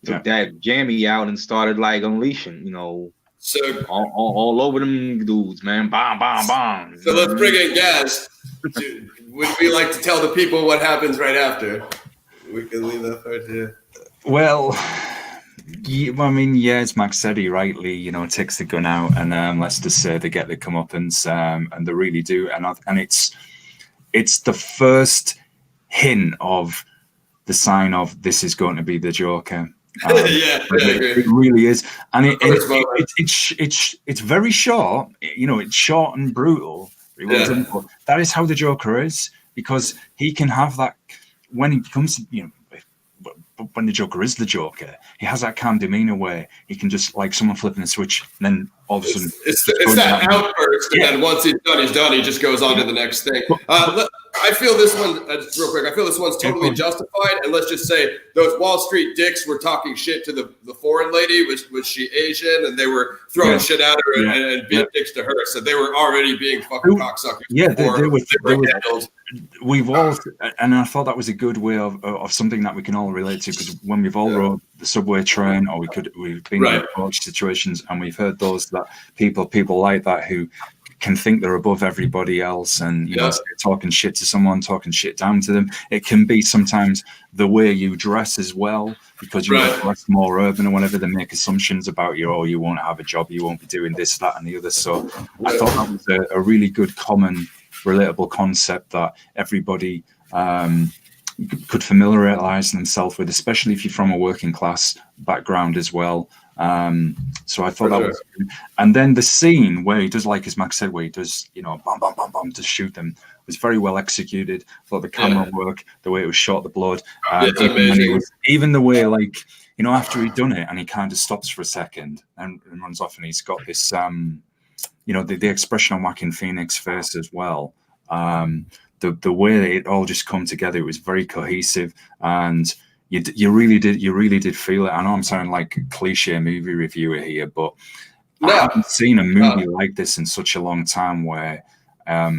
took that jammy out and started like unleashing, you know, So all over them dudes, man. Bomb, bomb, bomb. So let's bring in Gaz. Would we like to tell the people what happens right after? We can leave that part to. Well, I mean, yeah, as Max said, he rightly, you know, takes the gun out, and let's just say they get the comeuppance, and they really do, and it's the first hint of the sign of this is going to be the Joker. It really is, and it's very short. You know, it's short and brutal. But that is how the Joker is, because he can have that when he becomes, you know, when the Joker is the Joker, he has that calm demeanor where he can just, like someone flipping a switch, and then all of a sudden it's that outburst, and then once he's done, he just goes on to the next thing. I feel this one, just real quick, I feel this one's totally justified, and let's just say those Wall Street dicks were talking shit to the foreign lady. Was she Asian? And they were throwing shit at her and being dicks to her, so they were already being fucking cocksuckers. Yeah, they were handled. We've all, and I thought that was a good way of something that we can all relate to, because when we've all rode the subway train, or we've been in coach situations, and we've heard those that people like that who can think they're above everybody else, and you know, talking shit to someone, talking shit down to them. It can be sometimes the way you dress as well, because you're dressed more urban or whatever. They make assumptions about you. Oh, you won't have a job, you won't be doing this, that, and the other. So I thought that was a really good, common, relatable concept that everybody could familiarize themselves with, especially if you're from a working class background as well. So I thought that was good. And then the scene where he does, like as Max said, where he does, you know, bam, bam, bam, bam, to shoot them, was very well executed. I thought the camera work, the way it was shot, the blood, even the way, like, you know, after he'd done it and he kind of stops for a second and runs off, and he's got this, you know, the expression on Joaquin Phoenix's face as well. The way it all just come together, it was very cohesive, and you really did feel it. I know I'm sounding like a cliche movie reviewer here, but I haven't seen a movie like this in such a long time, where I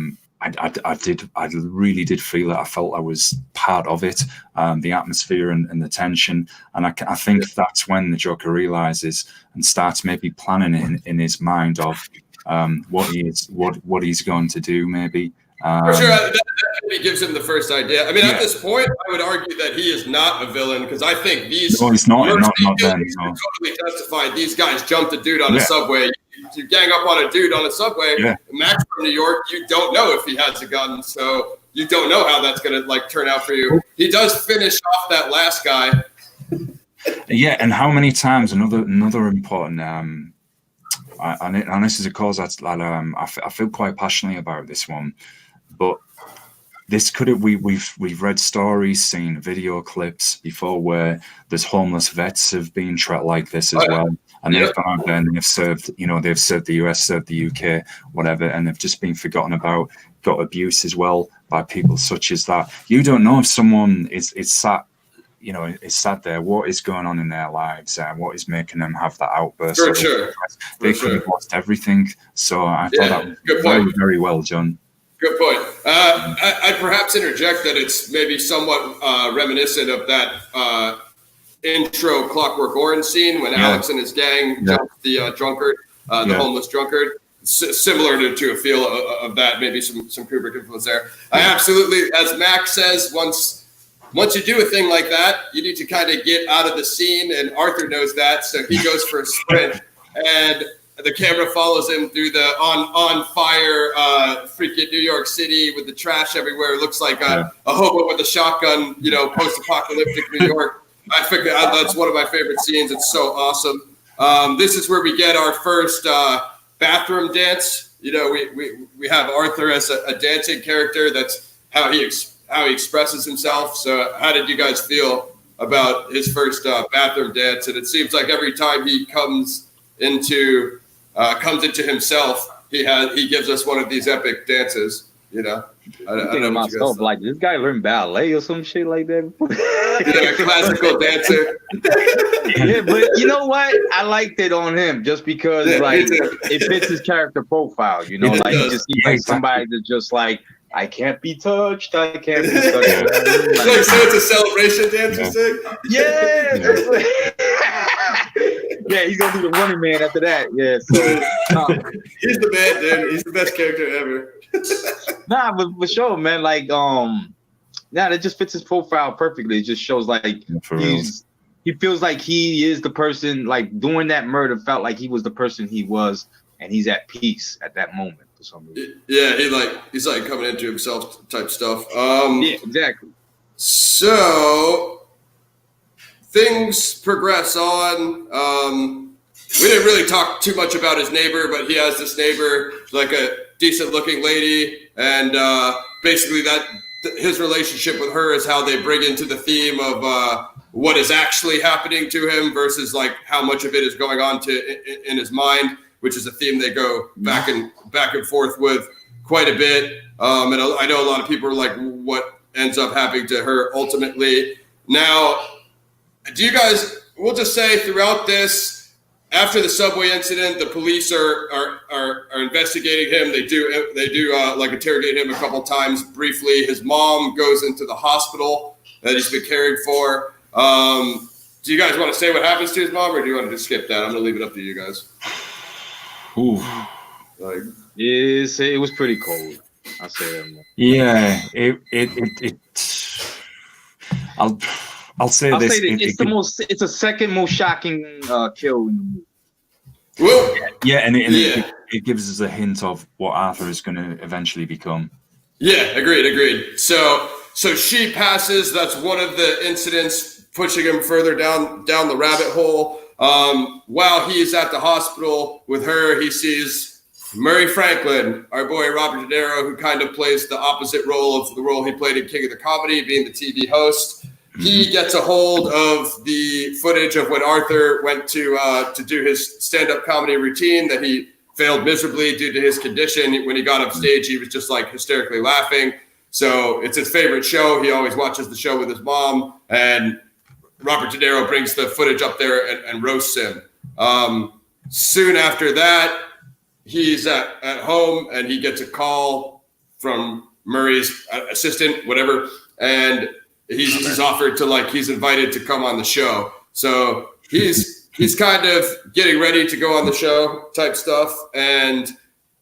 really did feel it. I felt I was part of it, the atmosphere and the tension, and I think that's when the Joker realizes and starts maybe planning in his mind of what he's going to do, maybe. For sure, that maybe gives him the first idea. I mean, at this point, I would argue that he is not a villain, because I think these he's not then, totally justified. These guys jumped a dude on a subway. You gang up on a dude on a subway. Max from New York, you don't know if he has a gun, so you don't know how that's going to like turn out for you. He does finish off that last guy. Yeah, and how many times? Another important. And this is a cause that I feel quite passionately about this one. But this could have we've read stories, seen video clips before where there's homeless vets have been treated like this as well, and they've gone out there and they've served the US, served the UK, whatever, and they've just been forgotten about, got abuse as well by people such as that. You don't know if someone is sat, you know, is sat there, what is going on in their lives, what is making them have that outburst. They could have lost everything. So I thought that was very, very well done. Good point. I'd perhaps interject that it's maybe somewhat reminiscent of that intro Clockwork Orange scene when Alex and his gang jumped the drunkard, the homeless drunkard. Similar to a feel of that, maybe some Kubrick influence there. I absolutely, as Max says, once you do a thing like that, you need to kind of get out of the scene, and Arthur knows that, so he goes for a sprint, and the camera follows him through the on fire freaking New York City with the trash everywhere. It looks like a hobo with a shotgun, you know, post-apocalyptic New York. I figure that's one of my favorite scenes. It's so awesome. This is where we get our first bathroom dance. You know, we have Arthur as a dancing character. That's how he expresses himself. So how did you guys feel about his first bathroom dance? And it seems like every time he comes into himself, he gives us one of these epic dances, you know. I don't know myself, like, this guy learned ballet or some shit like that. Classical dancer. Yeah, but you know what? I liked it on him just because like it fits his character profile, you know, like he just seems like somebody that just like I can't be touched. I can't be touched. So it's a celebration dance, you say? Yeah. Yeah, he's gonna be the running man after that. Yeah, so he's the man, dude. He's the best character ever. Nah, but for sure, man. Like, that just fits his profile perfectly. It just shows like he feels like he is the person. Like doing that murder felt like he was the person he was, and he's at peace at that moment for some reason. Yeah, he's like coming into himself type stuff. Yeah, exactly. So things progress on. We didn't really talk too much about his neighbor, but he has this neighbor, like a decent-looking lady, and basically that his relationship with her is how they bring into the theme of what is actually happening to him versus like how much of it is going on in his mind, which is a theme they go back and forth with quite a bit. And I know a lot of people are like, what ends up happening to her ultimately. Now, do you guys? We'll just say throughout this. After the subway incident, the police are investigating him. They do like interrogate him a couple times briefly. His mom goes into the hospital that he's been caring for. Do you guys want to say what happens to his mom, or do you want to just skip that? I'm gonna leave it up to you guys. Ooh. Like, yes, it was pretty cold. I'll say that. Yeah, I'll say this. It's the second most shocking kill in the movie. Well, it gives us a hint of what Arthur is going to eventually become. Yeah, agreed. So she passes. That's one of the incidents pushing him further down the rabbit hole. While he is at the hospital with her, he sees Murray Franklin, our boy Robert De Niro, who kind of plays the opposite role of the role he played in King of the Comedy, being the TV host. He gets a hold of the footage of when Arthur went to do his stand-up comedy routine that he failed miserably due to his condition. When he got up stage, he was just like hysterically laughing. So it's his favorite show. He always watches the show with his mom, and Robert De Niro brings the footage up there and roasts him. Soon after that, he's at home and he gets a call from Murray's assistant, whatever, and he's offered to he's invited to come on the show. So he's kind of getting ready to go on the show type stuff. And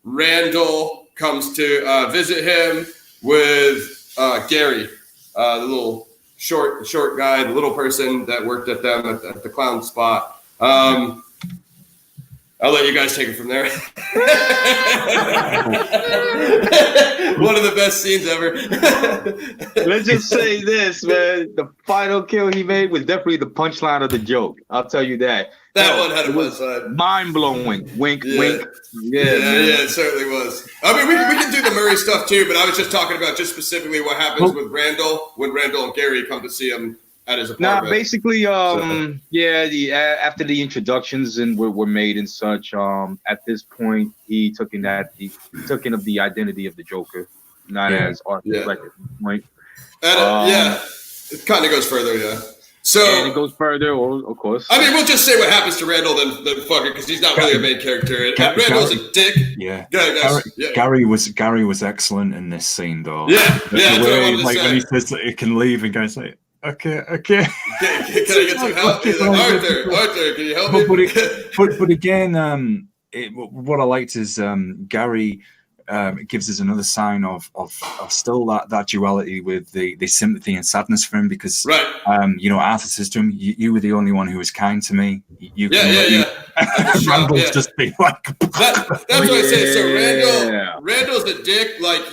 Randall comes to visit him with Gary, the little short guy, the little person that worked at them at the clown spot. I'll let you guys take it from there. One of the best scenes ever. Let's just say this, man. The final kill he made was definitely the punchline of the joke. I'll tell you that. That one had a punchline. Mind-blowing. Wink, wink. Yeah, it certainly was. I mean, we can do the Murray stuff too, but I was just talking about just specifically what happens with Randall when Randall and Gary come to see him at his apartment. Nah, basically, after the introductions and were made and such, at this point, he took in of the identity of the Joker, not as Arthur at this point. And, it kind of goes further, So and it goes further, of course. I mean, we'll just say what happens to Randall, then fuck it, because he's not really a main character. And Randall's a dick. Yeah. Gary was excellent in this scene, though. Yeah, that's what I wanted to say. When he says that he can leave and goes like, okay. Can I get some help? Arthur, can you help me? But again, what I liked is Gary gives us another sign of still that duality with the sympathy and sadness for him, because Arthur says to him, you were the only one who was kind to me. Randall's just be like that's what I say. So Randall's a dick. Like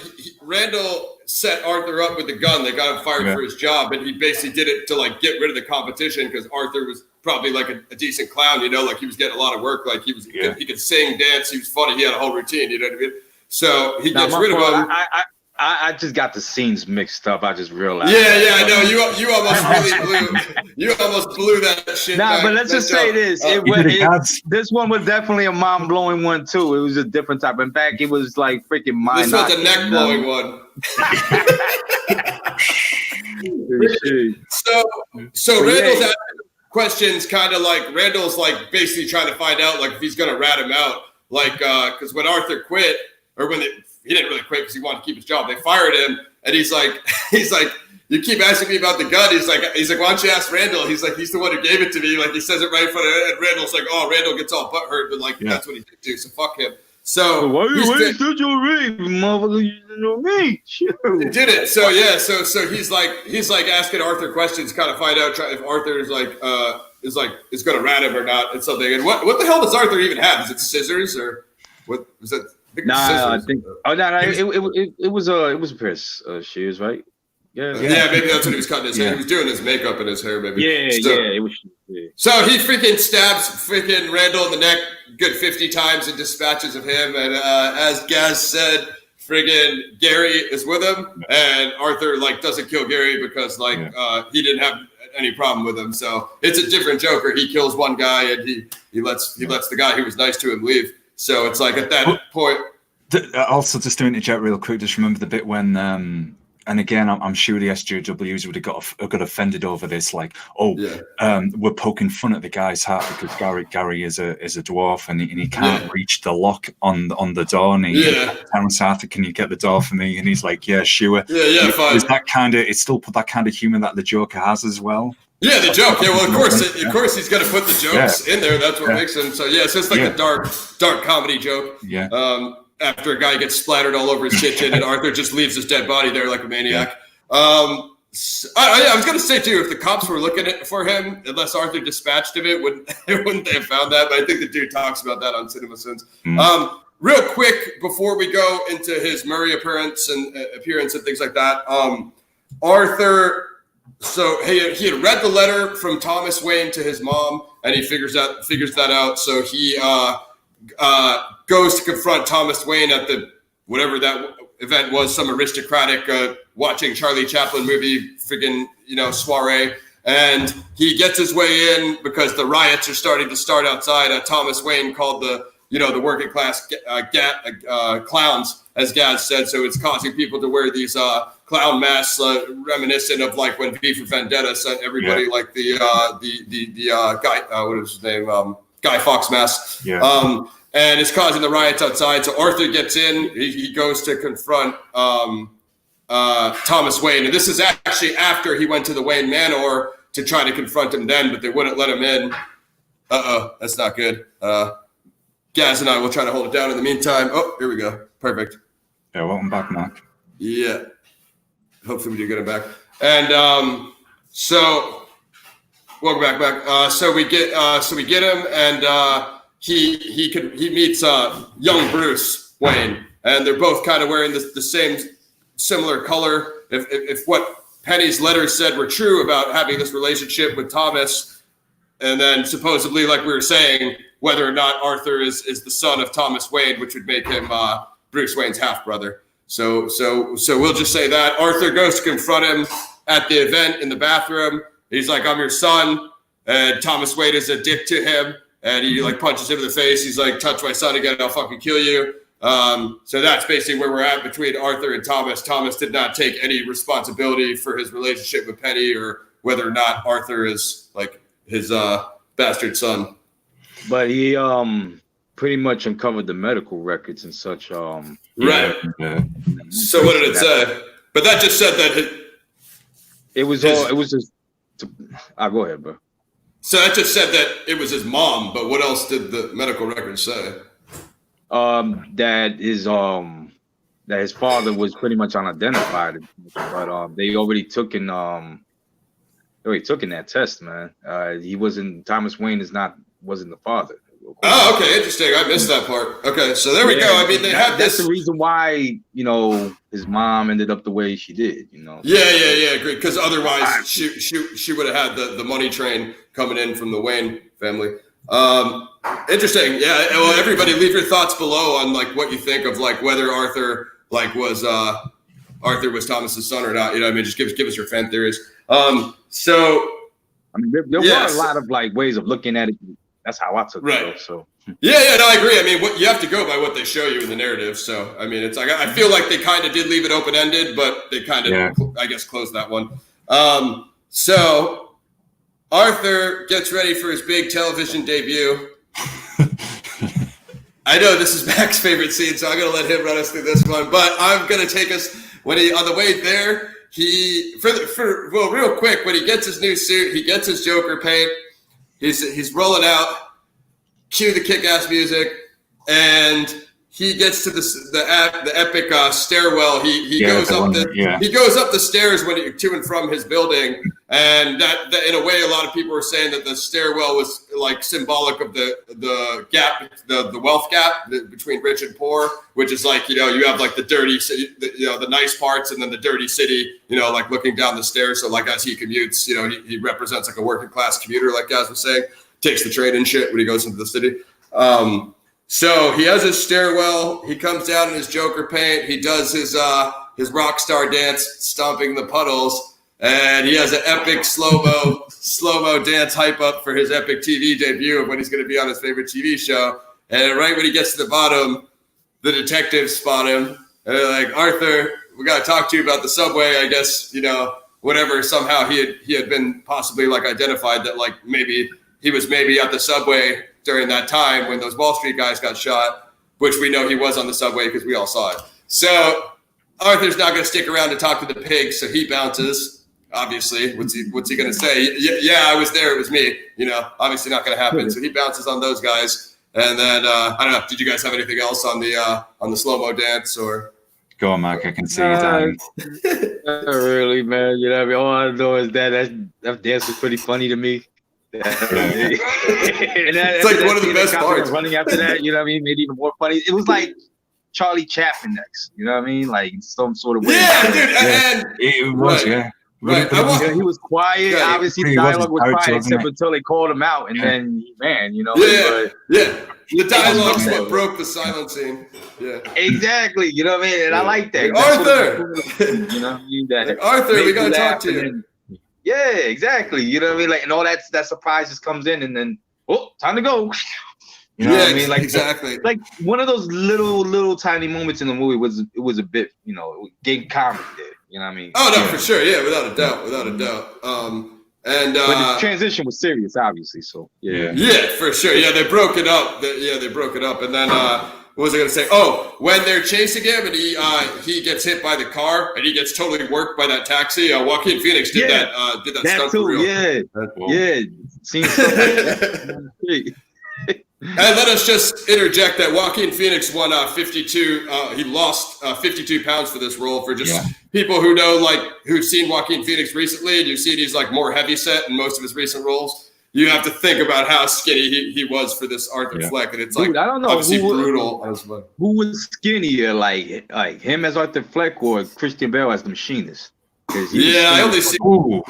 Randall set Arthur up with the gun. They got him fired for his job, and he basically did it to get rid of the competition because Arthur was probably a decent clown, like he was getting a lot of work. Like he could sing, dance, he was funny, he had a whole routine, you know what I mean? So he gets rid of him. I just got the scenes mixed up. I just realized. Yeah, I know. You almost blew that shit. Nah, but let's just say this. This one was definitely a mind-blowing one too. It was a different type. In fact, it was like freaking mind. This was a neck-blowing one. So Randall's asking questions, kind of like Randall's basically trying to find out if he's gonna rat him out, because when Arthur quit, or when he didn't really quit because he wanted to keep his job. They fired him, and he's like, you keep asking me about the gun. He's like, why don't you ask Randall? He's like, he's the one who gave it to me. Like, he says it right in front of it. And Randall's like, oh, Randall gets all butthurt, but like, that's what he did too. So fuck him. So why you stood your ring, motherfucker? You didn't know me. He did it. So yeah. So he's like asking Arthur questions, kind of find out if Arthur is going to rat him or not and something. And what the hell does Arthur even have? Is it scissors or what? Was it? I think. Oh no, it was a pair of shears, right? Yeah, maybe that's what he was cutting his hair. He was doing his makeup and his hair, maybe. It was. Yeah. So he freaking stabs freaking Randall in the neck good 50 times in dispatches of him. And as Gaz said, friggin' Gary is with him, and Arthur like doesn't kill Gary because he didn't have any problem with him. So it's a different Joker. He kills one guy and he lets the guy who was nice to him leave. So it's like at that point. Also, just to interject real quick, just remember the bit when, and again, I'm sure the SJWs would have got offended over this, like, we're poking fun at the guy's heart because Gary is a dwarf and he can't reach the lock on the door. And Terrence Arthur, can you get the door for me? And he's like, yeah, sure. Yeah, fine. It's still put that kind of humor that the Joker has as well. Yeah, the joke. Yeah, well, of course, he's got to put the jokes in there. That's what makes him. So it's just like a dark comedy joke. Yeah. After a guy gets splattered all over his kitchen, and Arthur just leaves his dead body there like a maniac. I was going to say too, if the cops were looking for him, unless Arthur dispatched him, wouldn't they have found that? But I think the dude talks about that on Cinema Sins. Real quick before we go into his Murray appearance and things like that, Arthur. So he had read the letter from Thomas Wayne to his mom, and he figures that out. So he goes to confront Thomas Wayne at the whatever that event was, some aristocratic watching Charlie Chaplin movie friggin' soiree, and he gets his way in because the riots are starting to start outside. Thomas Wayne called the working class clowns, as Gaz said. So it's causing people to wear these clown masks, reminiscent of like when V for Vendetta sent everybody like the guy, what is his name, Guy Fawkes mask. Yeah. And it's causing the riots outside. So Arthur gets in. He goes to confront Thomas Wayne, and this is actually after he went to the Wayne Manor to try to confront him then, but they wouldn't let him in. That's not good. Gaz and I will try to hold it down in the meantime. Oh, here we go. Perfect. Yeah, welcome back, Mark. Yeah. Hopefully we do get him back. And so welcome back. So we get him, and he meets young Bruce Wayne, and they're both kind of wearing the same similar color. If what Penny's letter said were true about having this relationship with Thomas, and then supposedly, like we were saying, whether or not Arthur is the son of Thomas Wayne, which would make him Bruce Wayne's half brother. So we'll just say that Arthur goes to confront him at the event in the bathroom. He's like, "I'm your son," and Thomas Wayne is a dick to him, and he like punches him in the face. He's like, "Touch my son again, I'll fucking kill you." So that's basically where we're at between Arthur and Thomas. Thomas did not take any responsibility for his relationship with Penny or whether or not Arthur is like his bastard son. But he pretty much uncovered the medical records and such. Right. Yeah. So what did it say? But that just said that it was just. Go ahead, bro. So that just said that it was his mom. But what else did the medical records say? That his father was pretty much unidentified, but they already took in that test, man. He wasn't. Thomas Wayne wasn't the father. Oh, okay, interesting. I missed that part. Okay, so there we go. I mean, that's the reason why his mom ended up the way she did. Yeah, agreed. Because otherwise, she would have had the money train coming in from the Wayne family. Interesting. Yeah. Well, everybody, leave your thoughts below on like what you think of like whether Arthur was Thomas's son or not. You know, I mean, just give us your fan theories. So, I mean, there were a lot of like ways of looking at it. That's how I took it. Though, so. Yeah, no, I agree. I mean, you have to go by what they show you in the narrative. So, I mean, it's like I feel like they kind of did leave it open ended, but they kind of, I guess, closed that one. So Arthur gets ready for his big television debut. I know this is Mac's favorite scene, so I'm gonna let him run us through this one. But I'm gonna take us when he on the way there. Well, real quick, when he gets his new suit, he gets his Joker paint. He's rolling out. Cue the kick-ass music, and he gets to the epic stairwell. He goes up the stairs to and from his building, and that in a way, a lot of people were saying that the stairwell was like symbolic of the gap, the wealth gap between rich and poor, which is like, you have like the dirty city, the nice parts, and then the dirty city, like looking down the stairs. So like as he commutes, he represents like a working class commuter, like Gaz was saying, takes the train and shit when he goes into the city. So he has his stairwell. He comes down in his Joker paint. He does his rock star dance, stomping the puddles, and he has an epic slow-mo dance hype up for his epic TV debut of when he's going to be on his favorite TV show. And right when he gets to the bottom, the detectives spot him, and they're like, "Arthur, we got to talk to you about the subway." I guess whatever. Somehow he had been possibly like identified that like maybe he was at the subway during that time when those Wall Street guys got shot, which we know he was on the subway because we all saw it. So Arthur's not going to stick around to talk to the pig, so he bounces. Obviously, what's he going to say? Yeah, I was there. It was me. Obviously not going to happen. So he bounces on those guys, and then I don't know. Did you guys have anything else on the slow-mo dance or? Go on, Mike. I can see you dying. Not really, man. All I know is that dance was pretty funny to me. It's like one of the best parts. Running after that, made it even more funny. It was like Charlie Chaplin next, like some sort of way. Yeah, dude, it was, yeah. Right. He was quiet. Yeah, obviously, the dialogue was quiet except until they called him out, and then he ran. Yeah. The dialogue's what broke the silent scene. Yeah. Exactly. You know what I mean? And I like that. Arthur. Arthur, we gotta talk to you. Yeah, exactly. You know what I mean? Like, and all that surprise just comes in, and then time to go. You know what I mean? Like exactly. Like one of those little tiny moments in the movie was a bit, gave comedy there. You know what I mean? Oh no, for sure. Yeah, without a doubt. But the transition was serious, obviously. So yeah. Yeah, for sure. Yeah, they broke it up. And then what was I going to say? Oh, when they're chasing him and he gets hit by the car and he gets totally worked by that taxi. Joaquin Phoenix did that stunt too, for real. Yeah. Seen And let us just interject that Joaquin Phoenix won 52. He lost 52 pounds for this role. For just people who know, who've seen Joaquin Phoenix recently, and you've seen he's more heavy set in most of his recent roles. You have to think about how skinny he was for this Arthur Fleck, and it's Dude, I don't know obviously brutal. Who was skinnier, like him as Arthur Fleck or Christian Bale as the Machinist? I only see a little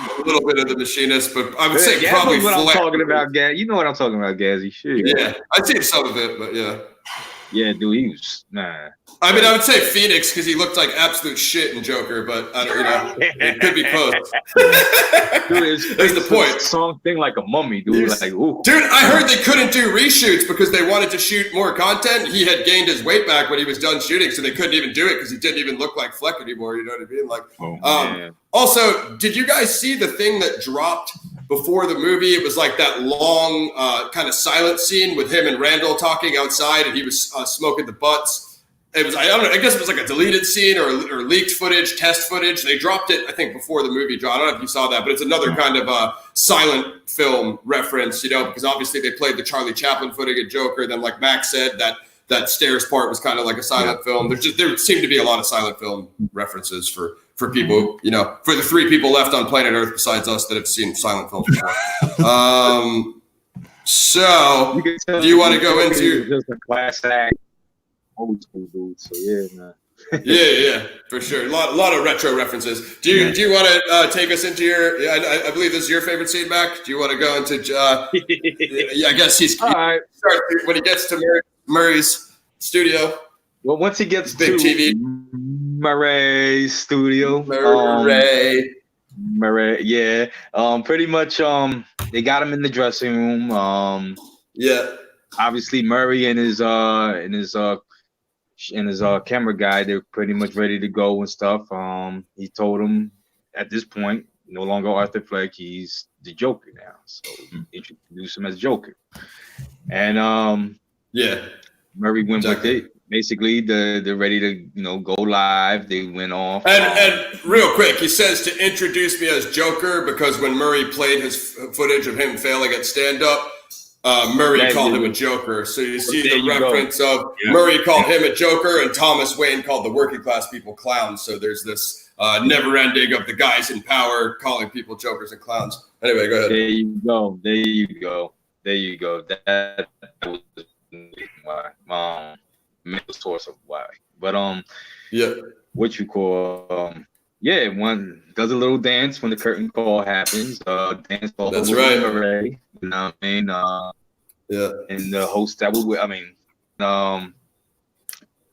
bit of the Machinist, but I would say probably what Fleck. I'm talking about, Gaz. You know what I'm talking about, Gazzy. Shit. Yeah, I'd seen some of it, but yeah. Yeah, dude, he was nah. I mean, I would say Phoenix because he looked like absolute shit in Joker, but I don't, it could be close. Dude, that's the point. Song thing like a mummy, dude. Dude, I heard they couldn't do reshoots because they wanted to shoot more content. He had gained his weight back when he was done shooting, so they couldn't even do it because he didn't even look like Fleck anymore. You know what I mean? Also, did you guys see the thing that dropped before the movie? It was like that long kind of silent scene with him and Randall talking outside, and he was smoking the butts. It was, I don't know, I guess it was like a deleted scene or leaked footage, test footage. They dropped it, I think, before the movie dropped. I don't know if you saw that, but it's another kind of silent film reference, because obviously they played the Charlie Chaplin footage at Joker. Then, like Max said, that stairs part was kind of like a silent film. There seemed to be a lot of silent film references for people, for the 3 people left on planet Earth besides us that have seen silent films before. So, do you want to go into just a class act? Old school dude, so yeah, for sure. A lot of retro references. Do you want to take us into your? I believe this is your favorite scene, Mac. Do you want to go into? I guess he's all right. When he gets to Murray's studio. Well, once he gets big to TV. Murray's studio, Murray, yeah. Pretty much. They got him in the dressing room. Obviously, Murray and his camera guy, they're pretty much ready to go and stuff. He told him at this point, no longer Arthur Fleck, he's the Joker now. So introduce him as Joker. And Murray went Exactly. with it. Basically, they're ready to go live. They went off. And real quick, he says to introduce me as Joker because when Murray played his footage of him failing at stand-up, Murray called him a Joker. So you see the reference of Murray called him a Joker and Thomas Wayne called the working class people clowns. So there's this never ending of the guys in power calling people jokers and clowns. Anyway, go ahead. There you go. That was why. Main source of why. But what you call one does a little dance when the curtain call happens. Dance call. That's right. Array, you know what I mean? And the host that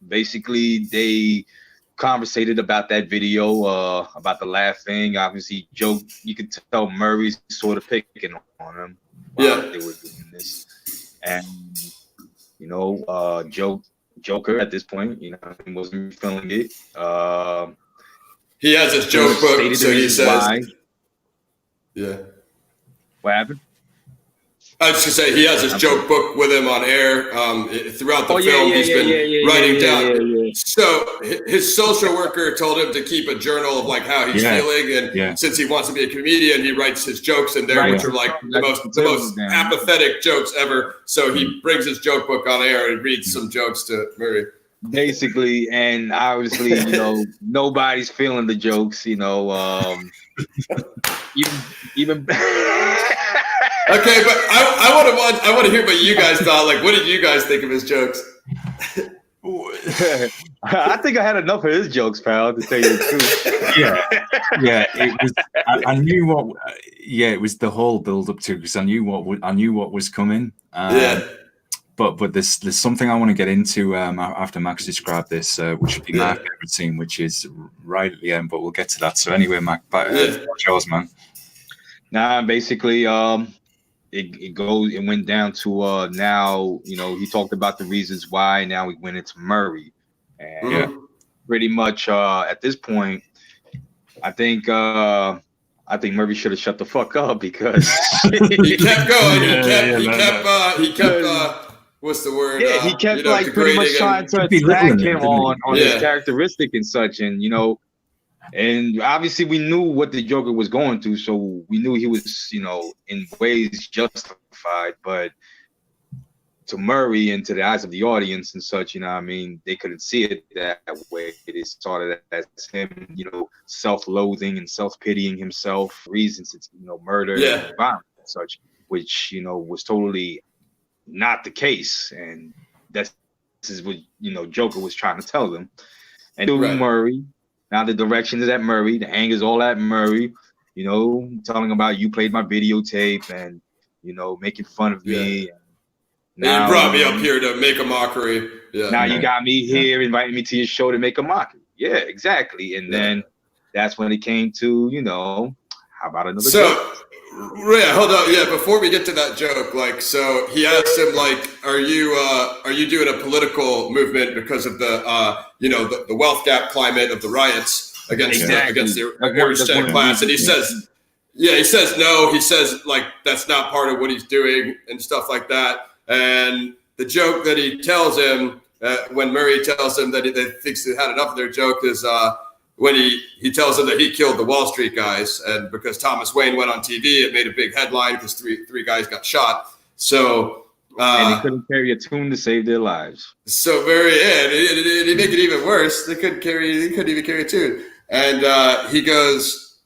basically they conversated about that video, about the laughing. Obviously, Joe, you could tell Murray's sort of picking on him while they were doing this, and Joker at this point, he wasn't feeling it. He has his joke book, so he says, why. Yeah. What happened? I was just say he has his joke book with him on air throughout the film. He's been writing down. So his social worker told him to keep a journal of like how he's feeling, and since he wants to be a comedian, he writes his jokes in there, which are like the most apathetic jokes ever. So he brings his joke book on air and reads some jokes to Murray. Basically, and obviously, nobody's feeling the jokes. Even. Okay, but I want to hear what you guys thought. Like, what did you guys think of his jokes? I think I had enough of his jokes, pal, to tell you the truth. Yeah. It was. I knew what. It was the whole build up to because I knew what was coming. But there's something I want to get into after Max described this, which would be my favorite scene, which is right at the end. But we'll get to that. So anyway, Mac, yours, man. Nah, basically, it went down to now. He talked about the reasons why. Now we went into Murray, and pretty much at this point, I think Murray should have shut the fuck up because he kept going. He kept. What's the word? Yeah, he kept pretty much trying to attack him on his characteristic and such, and and obviously we knew what the Joker was going through, so we knew he was, in ways justified, but to Murray and to the eyes of the audience and such, they couldn't see it that way. It started as him, self-loathing and self-pitying himself, reasons it's, murder and violence and such, which, was totally not the case, and this is what Joker was trying to tell them. And Murray, now the direction is at Murray, the anger's all at Murray, telling about you played my videotape and making fun of me. Now, you brought me up here to make a mockery. Now you got me here, inviting me to your show to make a mockery. Yeah, exactly. And then that's when it came to how about another joke? Hold on. Yeah, before we get to that joke, so he asked him, are you doing a political movement because of the the wealth gap climate of the riots against the average class? And he says, no. He says that's not part of what he's doing and stuff like that. And the joke that he tells him when Murray tells him that he thinks they had enough of their joke is when he tells him that he killed the Wall Street guys, and because Thomas Wayne went on TV, it made a big headline because three guys got shot. So and they couldn't carry a tune to save their lives. So he make it even worse. They couldn't even carry a tune. And he goes,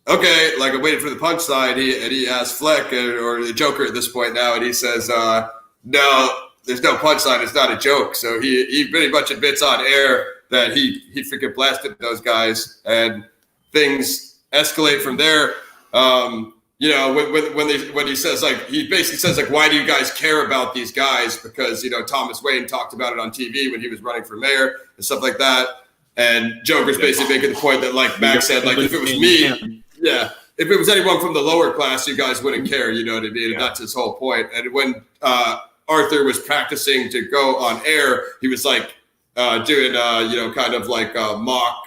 okay, I'm waiting for the punchline. And he asks Fleck or the Joker at this point now, and he says, no, there's no punchline. It's not a joke. So he pretty much admits on air that he freaking blasted those guys, and things escalate from there. When he says he basically says why do you guys care about these guys? Because Thomas Wayne talked about it on TV when he was running for mayor and stuff like that. And Joker's basically making the point that Max said, if it was me, if it was anyone from the lower class, you guys wouldn't care. You know what I mean? And that's his whole point. And when Arthur was practicing to go on air, he was doing kind of a mock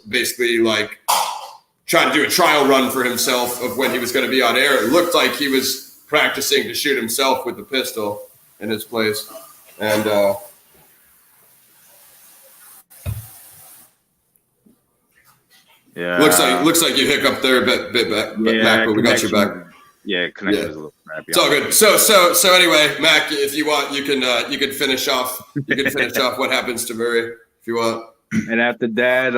basically trying to do a trial run for himself of when he was going to be on air. It looked like he was practicing to shoot himself with the pistol. in his place. And Yeah. looks like you hiccuped there a bit back, Mac, but we got you back. Yeah, connection is a little crappy. It's all good. So anyway, Mac, if you want, you can finish off. You can finish off what happens to Murray if you want. And after that,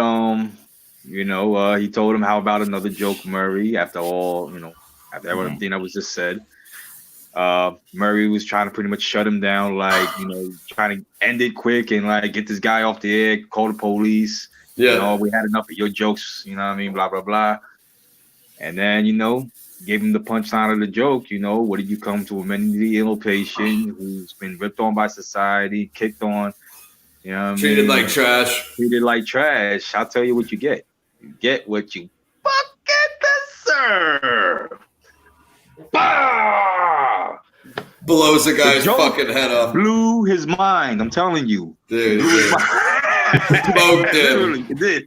he told him how about another joke, Murray. After all, after everything that was just said, Murray was trying to pretty much shut him down, like trying to end it quick and like get this guy off the air, call the police. Yeah, we had enough of your jokes. You know what I mean? Blah blah blah. And then gave him the punchline of the joke. What did you come to a mentally ill patient who's been ripped on by society, kicked on? You know what I mean? Treated like trash. Treated like trash. I'll tell you what you get. You get what you fucking deserve. Bah! Blows the guy's fucking head off. Blew his mind. I'm telling you. Dude. Smoked him. Literally, it did.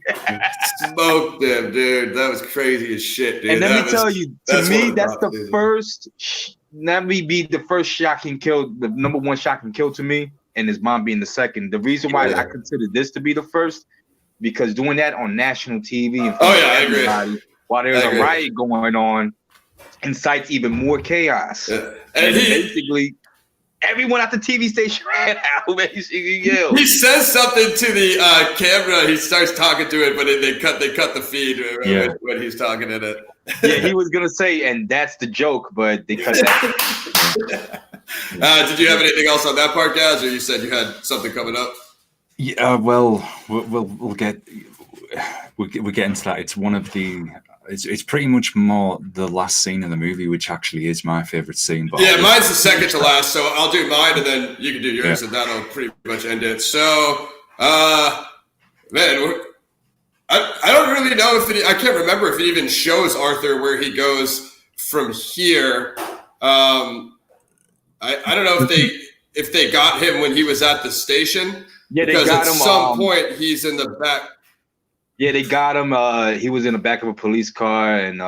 Smoked him, dude. That was crazy as shit, dude. And let me tell you, to me, that's the first. Let me be the first shocking kill, the number one shocking kill to me, and his mom being the second. The reason why I consider this to be the first, because doing that on national TV and I agree. While there's a riot going on, incites even more chaos. Yeah. And basically, everyone at the TV station ran out. Basically, yelled. He says something to the camera. He starts talking to it, but they cut the feed when he's talking in it. Yeah, he was gonna say, and that's the joke, but they cut that. Did you have anything else on that part, Gaz, or you said you had something coming up? Yeah, well, we'll get into that. It's one of the. It's pretty much more the last scene of the movie, which actually is my favorite scene. But yeah, mine's the second to last, so I'll do mine and then you can do yours, and that'll pretty much end it. So, man, I don't really know I can't remember if it even shows Arthur where he goes from here. I don't know if they got him when he was at the station. Yeah, they because got at him. Some point he's in the back. Yeah, they got him. He was in the back of a police car, and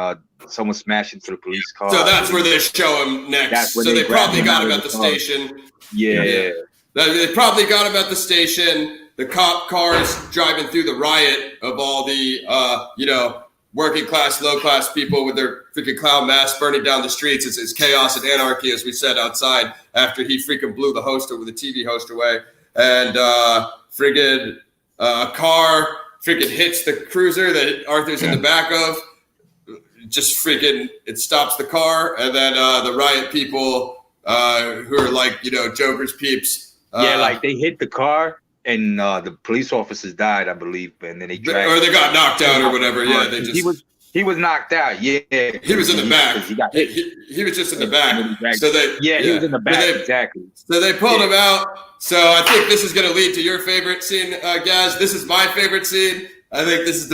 someone smashed into the police car. So that's where they show him next. So they probably got him at the station. Yeah. They probably got him at the station. The cop cars driving through the riot of all the, working class, low class people with their freaking clown masks burning down the streets. It's chaos and anarchy, as we said outside, after he freaking blew the TV host away. And friggin' car freaking hits the cruiser that Arthur's in the back of. Just freaking, it stops the car. And then the riot people who are like, Joker's peeps. Like they hit the car and the police officers died, I believe. And then they dragged or they got knocked out or whatever. Yeah, they just... He was knocked out. Yeah. He was in the back. He got hit. He was just in the back. So he was in the back, exactly. So they pulled him out. So I think this is going to lead to your favorite scene, Gaz. This is my favorite scene. I think this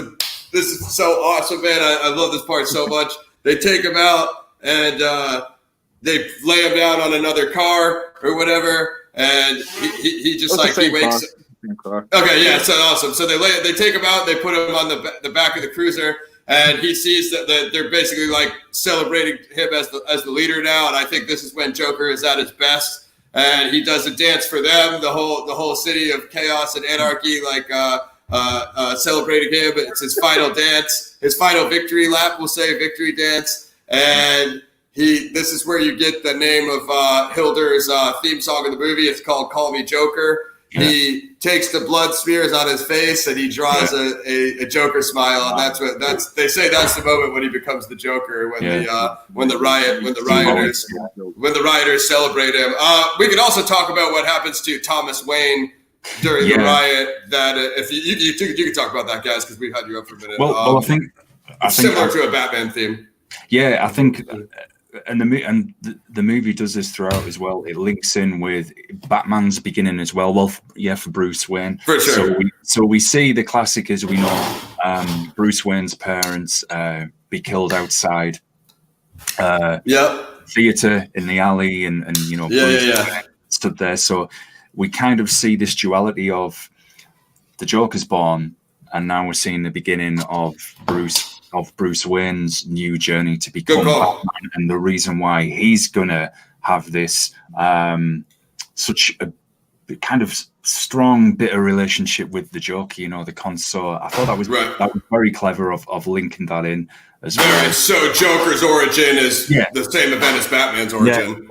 is so awesome, man. I love this part so much. They take him out and they lay him down on another car or whatever, and he just he wakes up. Okay, yeah, so awesome. So they take him out, they put him on the back of the cruiser, and he sees that they're basically like celebrating him as the leader now. And I think this is when Joker is at his best. And he does a dance for them, the whole city of chaos and anarchy, celebrating him. It's his final dance, his final victory lap, we'll say, victory dance. And this is where you get the name of Hilder's theme song in the movie. It's called "Call Me Joker." Yeah. He takes the blood smears on his face and he draws a Joker smile, and they say that's the moment when he becomes the Joker, when the rioters celebrate him. We could also talk about what happens to Thomas Wayne during the riot. That if you can talk about that, guys, because we've had you up for a minute. Well, I think similar to a Batman theme. Yeah, I think. And the movie does this throughout as well. It links in with Batman's beginning as well. Well, for Bruce Wayne. For sure. So we see the classic, as we know, Bruce Wayne's parents be killed outside. Theater in the alley, and Bruce Wayne stood there. So we kind of see this duality of the Joker's born, and now we're seeing the beginning of Bruce Wayne's new journey to become Batman, and the reason why he's gonna have this such a kind of strong, bitter relationship with the Joker, you know, the consort. I thought that was very clever of linking that in as well. So Joker's origin is the same event as Batman's origin.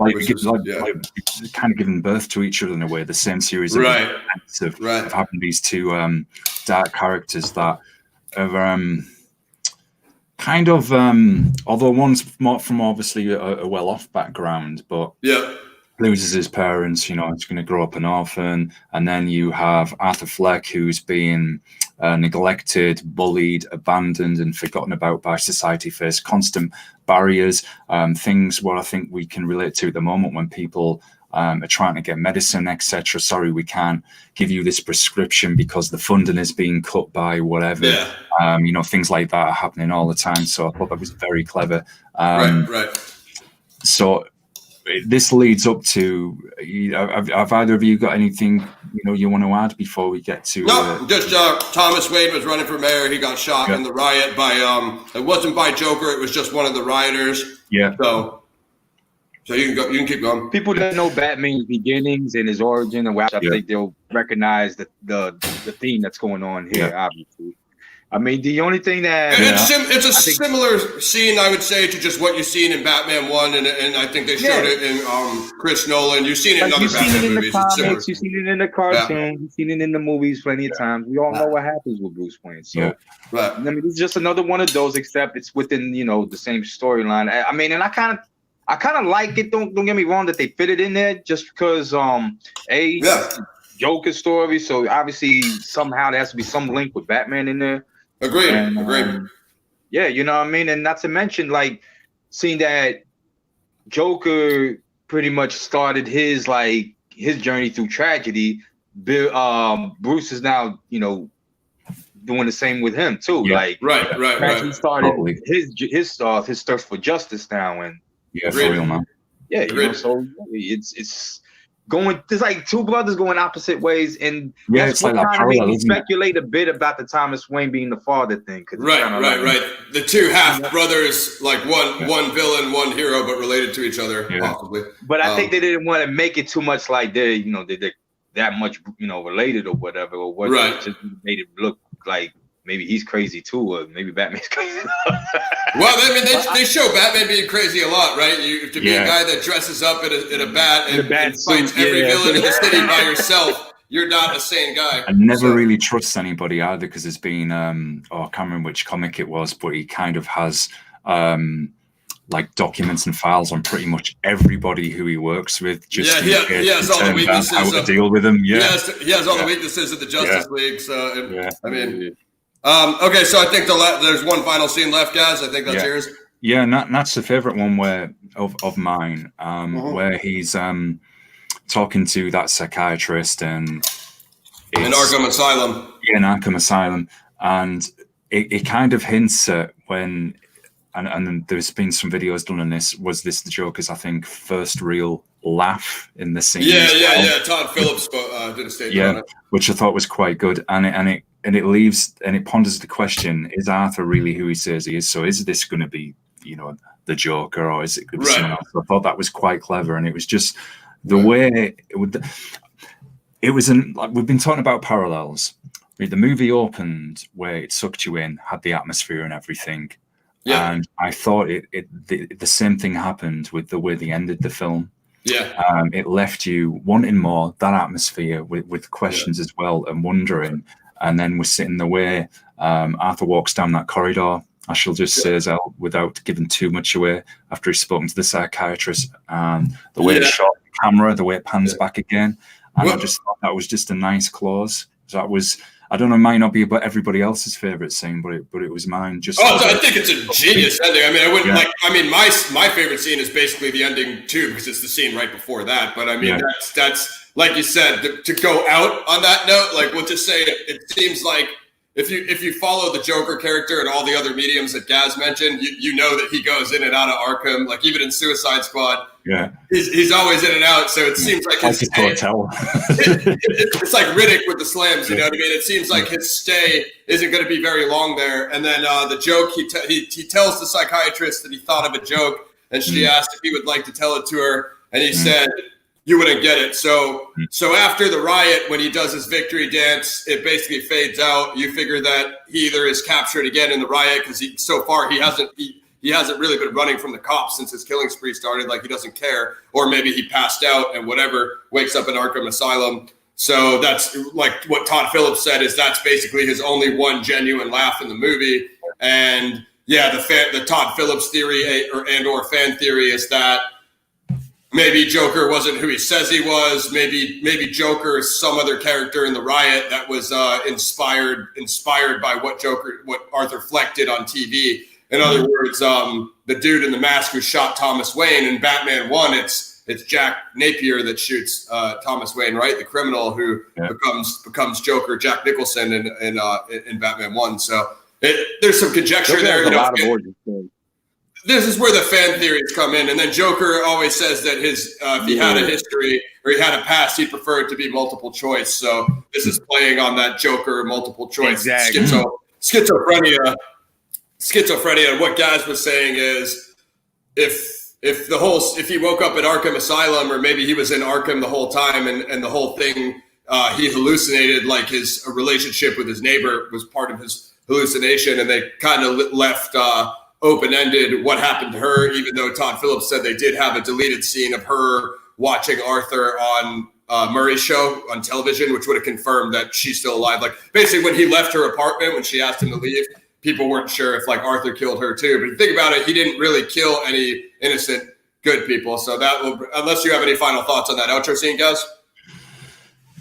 Kind of giving birth to each other in a way, the same series of events of having these two dark characters that are kind of, although one's from obviously a well-off background, but loses his parents, you know, he's going to grow up an orphan. And then you have Arthur Fleck, who's being neglected, bullied, abandoned, and forgotten about by society, face constant barriers, things what I think we can relate to at the moment when people are trying to get medicine, etc. Sorry, we can't give you this prescription because the funding is being cut by whatever. You know, things like that are happening all the time. So I thought that was very clever. So this leads up to, have either of you got anything, you know, you want to add before we get to? No, just Thomas Wade was running for mayor. He got shot in the riot by, it wasn't by Joker. It was just one of the rioters. So you can go. You can keep going. People that know Batman's beginnings and his origin, and I think they'll recognize the theme that's going on here. Obviously, I mean, the only thing that it's a similar scene, I would say, to just what you've seen in Batman 1, and I think they showed it in Chris Nolan. You've seen it in other Batman movies. You've seen it in the cartoons. You've seen it in the movies plenty of times. We all know what happens with Bruce Wayne. So, I mean, it's just another one of those, except it's within, you know, the same storyline. I mean, and I kind of like it. Don't get me wrong that they fit it in there, just because Joker story. So obviously somehow there has to be some link with Batman in there. Agreed. Yeah, you know what I mean? And not to mention, like, seeing that Joker pretty much started his journey through tragedy. Bruce is now, you know, doing the same with him too. Right. He started his thirst for justice now, and for real, man. Yeah, you know, so it's going. There's like two brothers going opposite ways, and that's what kind of made me speculate a bit about the Thomas Wayne being the father thing. Right. The two half brothers, like one villain, one hero, but related to each other, possibly. But I think they didn't want to make it too much like they're that much, you know, related or whatever, or what. Just made it look like maybe he's crazy too, or maybe Batman's crazy. Well, I mean, they show Batman being crazy a lot, right? To be a guy that dresses up in a bat and fights every villain in the city by yourself, you're not a sane guy. I never really trust anybody either, because there's been, I can't remember which comic it was, but he kind of has like documents and files on pretty much everybody who he works with. He has all the weaknesses. How to deal with them. He has all the weaknesses of the Justice League. So, I mean. Okay, so I think there's one final scene left, guys. I think that's yours. Yeah, and that's the favorite one of mine, where he's talking to that psychiatrist and in Arkham Asylum. Yeah, in Arkham Asylum, and it kind of hints at when, and there's been some videos done on this. Was this the Joker's, I think, first real laugh in the scene? Yeah. Todd Phillips did a statement on it, which I thought was quite good, and it ponders the question: is Arthur really who he says he is? So is this going to be, you know, the Joker, or is it going to be someone else? I thought that was quite clever, and it was just the way it was. Like, we've been talking about parallels. The movie opened where it sucked you in, had the atmosphere and everything, and I thought the same thing happened with the way they ended the film. It left you wanting more, that atmosphere with questions as well, and wondering. And then we're sitting the way Arthur walks down that corridor. I shall just say, as well, without giving too much away, after he's spoken to the psychiatrist, the way it shot the camera, the way it pans back again. And I just thought that was just a nice close. That was, I don't know, it might not be about everybody else's favorite scene, but it was mine. Just I think it's a genius ending. I mean, I wouldn't my favorite scene is basically the ending too, because it's the scene right before that. But I mean, that's like you said, to go out on that note. Like, we'll just say it seems like if you follow the Joker character and all the other mediums that Gaz mentioned, you know that he goes in and out of Arkham. Like, even in Suicide Squad, he's always in and out. So it seems like his stay, it's like Riddick with the slams. You know what I mean? It seems like his stay isn't going to be very long there. And then the joke he tells the psychiatrist that he thought of a joke, and she asked if he would like to tell it to her, and he said, you wouldn't get it. So after the riot, when he does his victory dance, it basically fades out. You figure that he either is captured again in the riot because so far he hasn't really been running from the cops since his killing spree started. Like, he doesn't care, or maybe he passed out and whatever, wakes up in Arkham Asylum. So that's like what Todd Phillips said, is that's basically his only one genuine laugh in the movie. And yeah, the Todd Phillips theory or fan theory is that maybe Joker wasn't who he says he was. Maybe Joker is some other character in the riot that was inspired by what Arthur Fleck did on TV. In other words, the dude in the mask who shot Thomas Wayne in Batman 1, it's Jack Napier that shoots Thomas Wayne, right? The criminal who becomes Joker, Jack Nicholson in Batman 1. So there's some conjecture there. This is where the fan theories come in. And then Joker always says that if he had a history or he had a past, he'd prefer it to be multiple choice. So this is playing on that Joker multiple choice schizophrenia. What Gaz was saying is if he woke up at Arkham Asylum, or maybe he was in Arkham the whole time and the whole thing, he hallucinated, like his relationship with his neighbor was part of his hallucination, and they kind of left open-ended what happened to her, even though Todd Phillips said they did have a deleted scene of her watching Arthur on Murray's show on television, which would have confirmed that she's still alive. Like, basically, when he left her apartment, when she asked him to leave, people weren't sure if like Arthur killed her too. But if you think about it, he didn't really kill any innocent good people. So that will, unless you have any final thoughts on that outro scene, guys.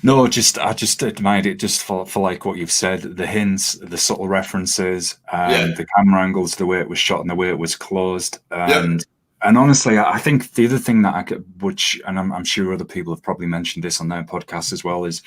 No, I just admired it just for like what you've said, the hints, the subtle references, the camera angles, the way it was shot and the way it was closed. And honestly, I think the other thing that I'm sure other people have probably mentioned this on their podcast as well, is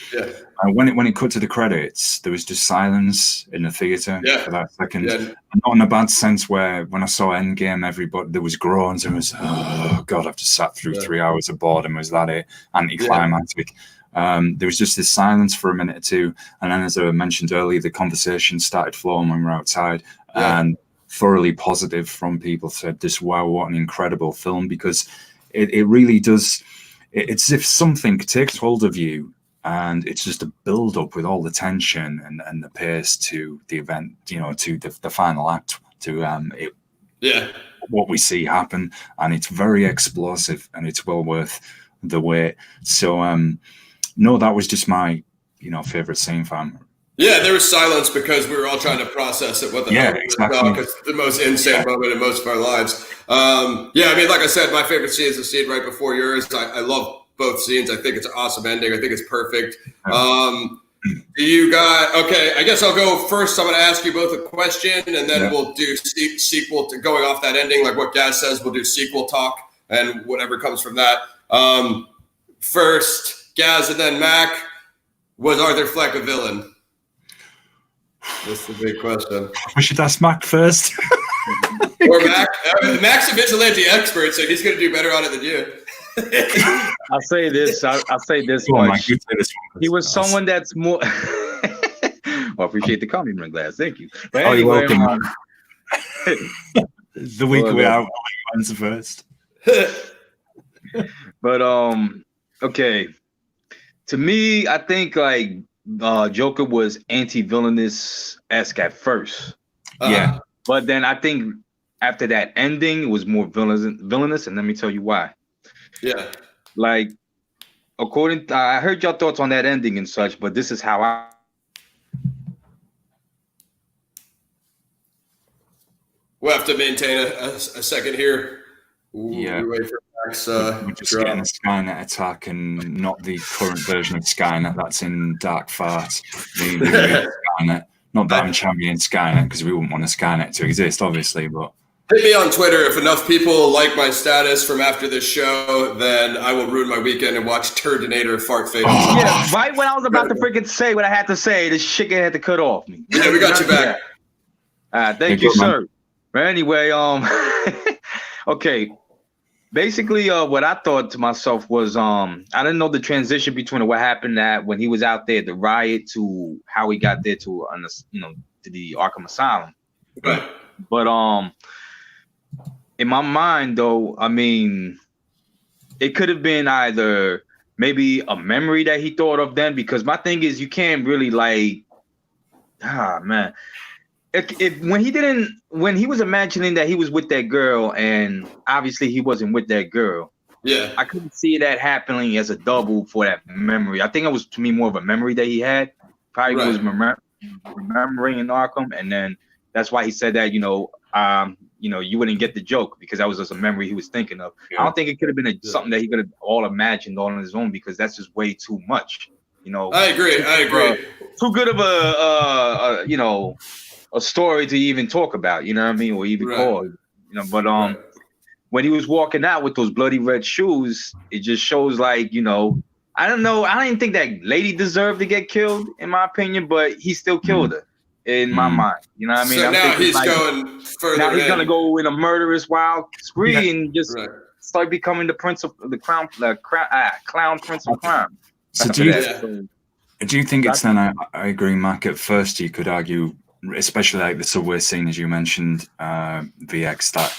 when it cut to the credits, there was just silence in the theater for that second. Not in a bad sense, where when I saw Endgame, everybody, there was groans and it was, oh God, I've just sat through 3 hours of boredom. Was that it? Anticlimactic. There was just this silence for a minute or two, and then, as I mentioned earlier, the conversation started flowing when we were outside, and thoroughly positive from people said this, wow, what an incredible film, because it really does, it's as if something takes hold of you, and it's just a build up with all the tension and the pace to the event, to the final act, to what we see happen, and it's very explosive and it's well worth the wait. So no, that was just my favorite scene, fam. Yeah, there was silence because we were all trying to process it. Exactly. Because it's the most insane moment in most of our lives. I mean, like I said, my favorite scene is the scene right before yours. I love both scenes. I think it's an awesome ending. I think it's perfect. Okay, I guess I'll go first. I'm going to ask you both a question, and then we'll do sequel to going off that ending. Like what Gaz says, we'll do sequel talk and whatever comes from that. First, Gaz, and then Mac. Was Arthur Fleck a villain? That's the big question. We should ask Mac first. Or Mac. Mac's a vigilante expert, so he's going to do better on it than you. I'll say this. I'll say this much. He was someone that's more. Well, I appreciate the compliment, Glass. Thank you. But anyway, you're welcome. The week we are, I'll answer first. But okay. To me, I think like Joker was anti-villainous-esque at first. But then I think after that ending, it was more villainous, and let me tell you why. Yeah. Like, I heard your thoughts on that ending and such, but this is how I. We'll have to maintain a second here. Wait for Max, we're just getting a Skynet attack, and not the current version of Skynet that's in Dark Fart. The Skynet. Not that I'm championing Skynet, because we wouldn't want a Skynet to exist, obviously, but. Hit me on Twitter. If enough people like my status from after this show, then I will ruin my weekend and watch Turdinator fart face. Yeah, right when I was about to freaking say what I had to say, this shit had to cut off me. Yeah, we got you back. Thank you, sir. But anyway, okay. Basically, what I thought to myself was, I didn't know the transition between what happened when he was out there at the riot to how he got there to the Arkham Asylum. Right. But in my mind, though, I mean, it could have been either maybe a memory that he thought of then. Because my thing is, you can't really like, man. If when he was imagining that he was with that girl, and obviously he wasn't with that girl. Yeah, I couldn't see that happening as a double for that memory. I think it was, to me, more of a memory that he had. Probably was remembering in Arkham, and then that's why he said that, you wouldn't get the joke because that was just a memory he was thinking of. Yeah. I don't think it could have been something that he could have all imagined all on his own, because that's just way too much. I agree. Too good of a story to even talk about, you know what I mean, or even call, but when he was walking out with those bloody red shoes, it just shows like, I don't know, I didn't think that lady deserved to get killed, in my opinion, but he still killed her in my mind, you know what I mean? So now he's going further. Now he's gonna go in a murderous wild spree and just start becoming the clown prince of crime. So do you think it's then? I agree, Mac. At first, you could argue, especially like the subway scene, as you mentioned, VX, that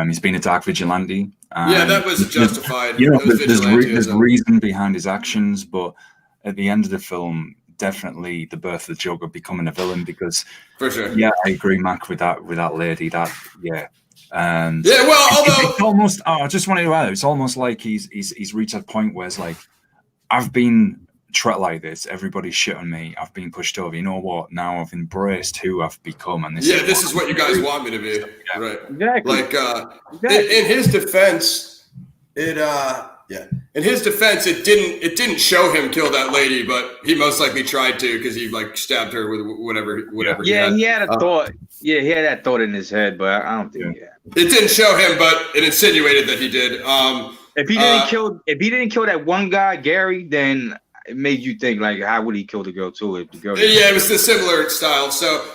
he's been a dark vigilante. That was justified. There's reason behind his actions, but at the end of the film, definitely the birth of the Joker becoming a villain, because for sure. Yeah, I agree, Mac, with that lady. And it's almost. I just wanted to add, it's almost like he's reached a point where it's like, I've been treated like this, everybody's shit on me, I've been pushed over, you know what, now I've embraced who I've become, and this is what you guys want me to be. Right. Exactly. Like in his defense, it didn't show him kill that lady, but he most likely tried to, because he like stabbed her with whatever he had a thought. Yeah, he had that thought in his head, but I don't think it didn't show him, but it insinuated that he did. If he didn't kill that one guy, Gary, then it made you think, like, how would he kill the girl too? If the girl, it was a similar style. So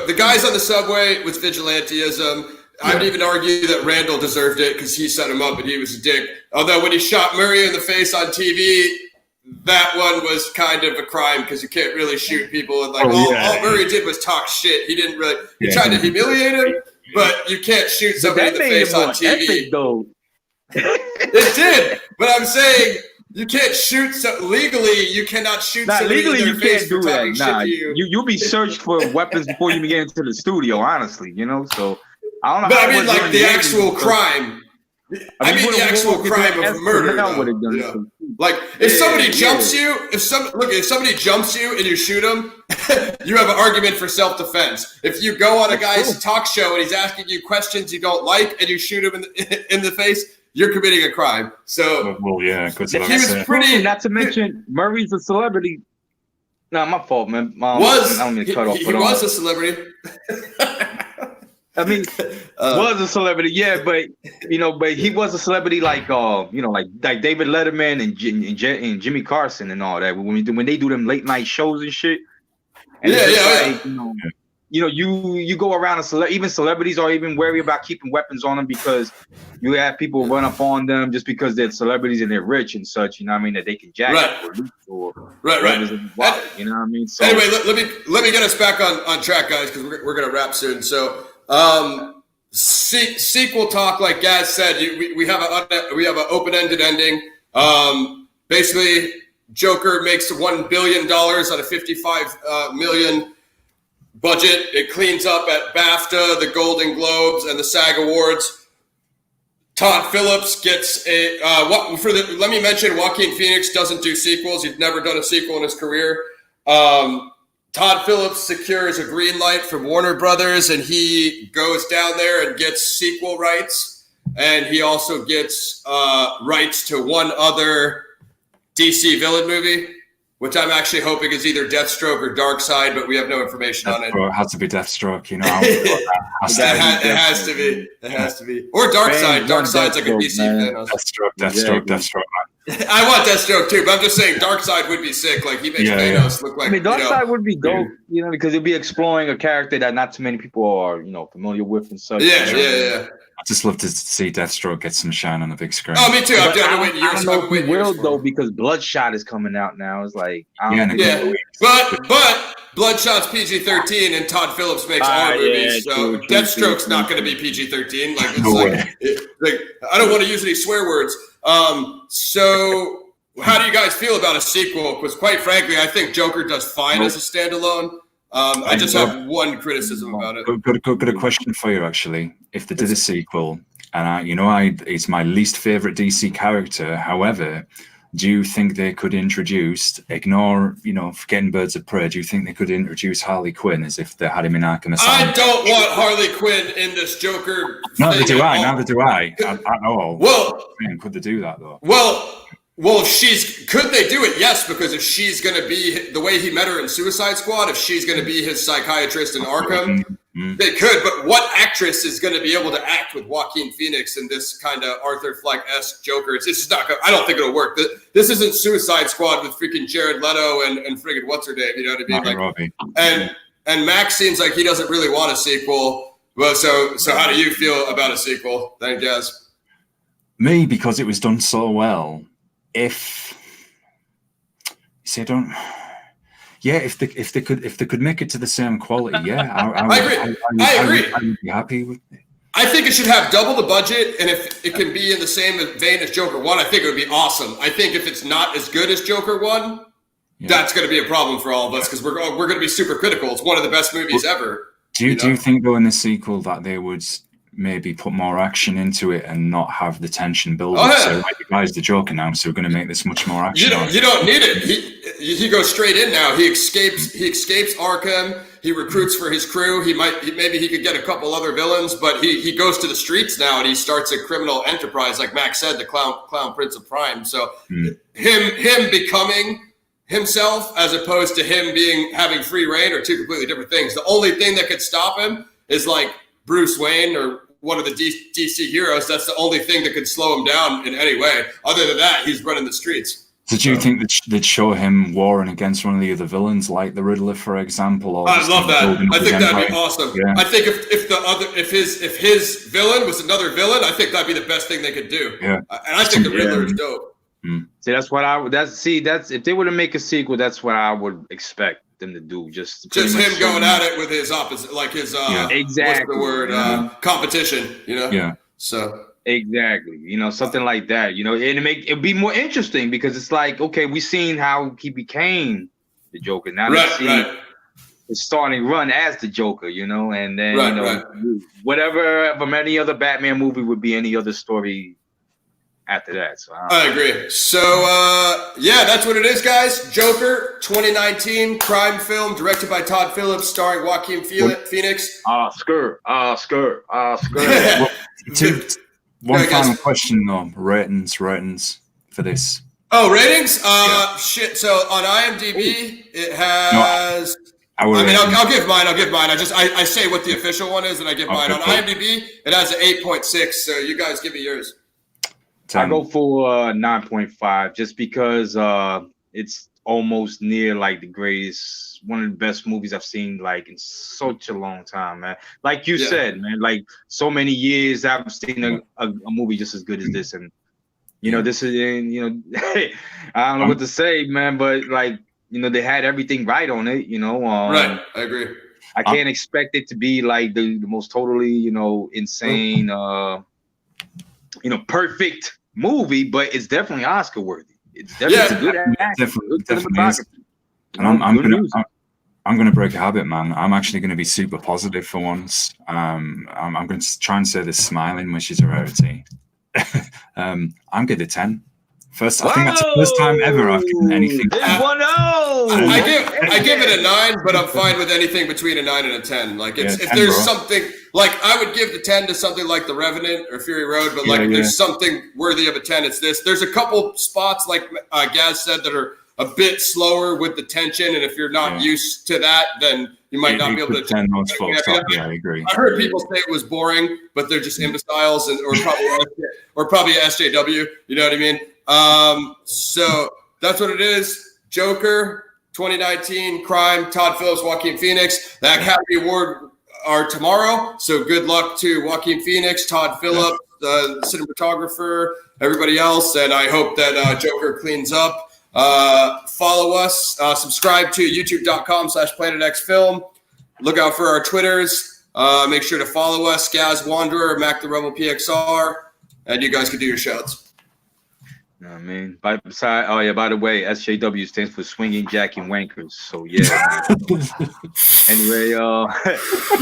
the guys on the subway with vigilantism, I'd even argue that Randall deserved it because he set him up and he was a dick. Although when he shot Murray in the face on TV, that one was kind of a crime because you can't really shoot people. And like all Murray did was talk shit. He didn't really. He tried to humiliate him, but you can't shoot somebody in the face on TV. Epic, though. It did, but I'm saying. You can't shoot legally. You cannot shoot. Legally, in their you face can't do that. Nah, you'll be searched for weapons before you even get into the studio. Honestly, So I don't know. But I mean, like the actual crime. I mean, the actual crime of murder. Like if somebody jumps you, if somebody jumps you and you shoot him, you have an argument for self-defense. If you go on a guy's talk show and he's asking you questions you don't like and you shoot him in the face, you're committing a crime. So, he was pretty. Not to mention, Murray's a celebrity. No, my fault, man. He was a celebrity. I mean, was a celebrity, yeah, but he was a celebrity like David Letterman and Jimmy Carson and all that. When they do them late night shows and shit. And you go around even celebrities are even wary about keeping weapons on them because you have people run up on them just because they're celebrities and they're rich and such. You know what I mean? That they can jack or right. You know what I mean? So anyway, let me get us back on track, guys, because we're gonna wrap soon. So sequel talk, like Gaz said, we have an open-ended ending. Basically, Joker makes $1 billion on a $55 million budget. It cleans up at BAFTA, the Golden Globes, and the SAG Awards. Todd Phillips gets let me mention, Joaquin Phoenix doesn't do sequels. He's never done a sequel in his career. Todd Phillips secures a green light from Warner Brothers, and he goes down there and gets sequel rights. And he also gets rights to one other DC villain movie, which I'm actually hoping is either Deathstroke or Darkseid, but we have no information on it. It has to be Deathstroke, It has to be. Or Darkseid. Darkseid's like a DC Thanos. Deathstroke. I want Deathstroke too, but I'm just saying Darkseid would be sick. Like he makes Thanos look like. I mean, Darkseid would be dope, because it'd be exploring a character that not too many people are, familiar with and such. Yeah. I just love to see Deathstroke get some shine on the big screen. Oh, me too. I don't know if we will though, because Bloodshot is coming out now. It's like but Bloodshot's PG-13 and Todd Phillips makes R movies, so Deathstroke's not going to be PG-13. Like it's I don't want to use any swear words. So How do you guys feel about a sequel? Because quite frankly, I think Joker does fine as a standalone. I just have one criticism about it. Got a question for you, actually. If they did a sequel, and it's my least favorite DC character. However, do you think they could forgetting Birds of Prey, do you think they could introduce Harley Quinn as if they had him in Arkham Asylum? I don't want Harley Quinn in this Joker. Neither do I. At all. Well, man, could they do that though? Well, could they do it? Yes, because if she's going to be the way he met her in Suicide Squad, if she's going to be his psychiatrist in Arkham, they could. But what actress is going to be able to act with Joaquin Phoenix in this kind of Arthur Fleck-esque Joker? It's just not. I don't think it'll work. This isn't Suicide Squad with freaking Jared Leto and friggin' what's her name? You know what I mean? And Max seems like he doesn't really want a sequel. Well, so how do you feel about a sequel? Then, Jazz? Me, because it was done so well. If they could make it to the same quality, yeah, I agree. I would be happy with it. I think it should have double the budget, and if it can be in the same vein as Joker 1, I think it would be awesome. I think if it's not as good as Joker 1, that's going to be a problem for all of us because we're going to be super critical. It's one of the best movies ever. Do you think though in the sequel that they would maybe put more action into it and not have the tension build up? So like, the guy's the Joker now, so we're going to make this much more action. You don't need it. He goes straight in now. He escapes Arkham. He recruits for his crew. Maybe he could get a couple other villains, but he goes to the streets now and he starts a criminal enterprise, like Max said, the clown prince of crime. So him becoming himself as opposed to him having free reign are two completely different things. The only thing that could stop him is like Bruce Wayne or one of the DC heroes. That's the only thing that could slow him down in any way. Other than that, he's running the streets. Did you think that they'd show him warring against one of the other villains, like the Riddler, for example? Or I love that. I think that'd be awesome. Yeah. I think if his villain was another villain, I think that'd be the best thing they could do. Yeah. And I think the Riddler is dope. See, that's if they were to make a sequel, that's what I would expect them to do. Just him going at it with his opposite, like his exactly. What's the word? Competition. Yeah. So exactly. Something like that. And it'd be more interesting because it's like, okay, we've seen how he became the Joker. Now let's see his starting run as the Joker. And then whatever from any other Batman movie would be any other story after that. So I agree. So that's what it is, guys. Joker 2019 crime film directed by Todd Phillips, starring Joaquin Phoenix. Skirt. One final question though. Ratings for this. Oh, ratings? Shit. So on IMDb it has I'll give mine. I say what the official one is and I give mine. On IMDb it has an 8.6, so you guys give me yours. I go for 9.5 just because it's almost near like the greatest, one of the best movies I've seen like in such a long time, man. Like you said, man, like so many years I've seen a movie just as good as this. And, this is, I don't know what to say, man, but like, they had everything right on it, Right, I agree. I can't expect it to be like the most totally, insane, perfect movie, but it's definitely Oscar worthy. It's definitely good acting. Definitely is. And I'm gonna break a habit, man. I'm actually gonna be super positive for once. I'm going to try and say this smiling, which is a rarity. I'm good at 10. I think that's the first time ever I've given anything. I give it a 9, but I'm fine with anything between a 9 and a 10. Like if there's something, like I would give the 10 to something like The Revenant or Fury Road, but if there's something worthy of a 10, it's this. There's a couple spots, like Gaz said, that are a bit slower with the tension, and if you're not used to that, then you might not be able to. 10 those folks up. I agree. I heard people say it was boring, but they're just imbeciles, or probably SJW. You know what I mean? So that's what it is. Joker 2019 crime. Todd Phillips, Joaquin Phoenix. The Academy Award are tomorrow. So good luck to Joaquin Phoenix, Todd Phillips, the cinematographer, everybody else, and I hope that Joker cleans up. Follow us. Subscribe to youtube.com/PlanetXFilm. Look out for our Twitters. Make sure to follow us. Gaz Wanderer, Mac the Rebel PXR, and you guys can do your shouts. You know what I mean? By the way, SJW stands for Swinging Jack and Wankers. So yeah. Anyway,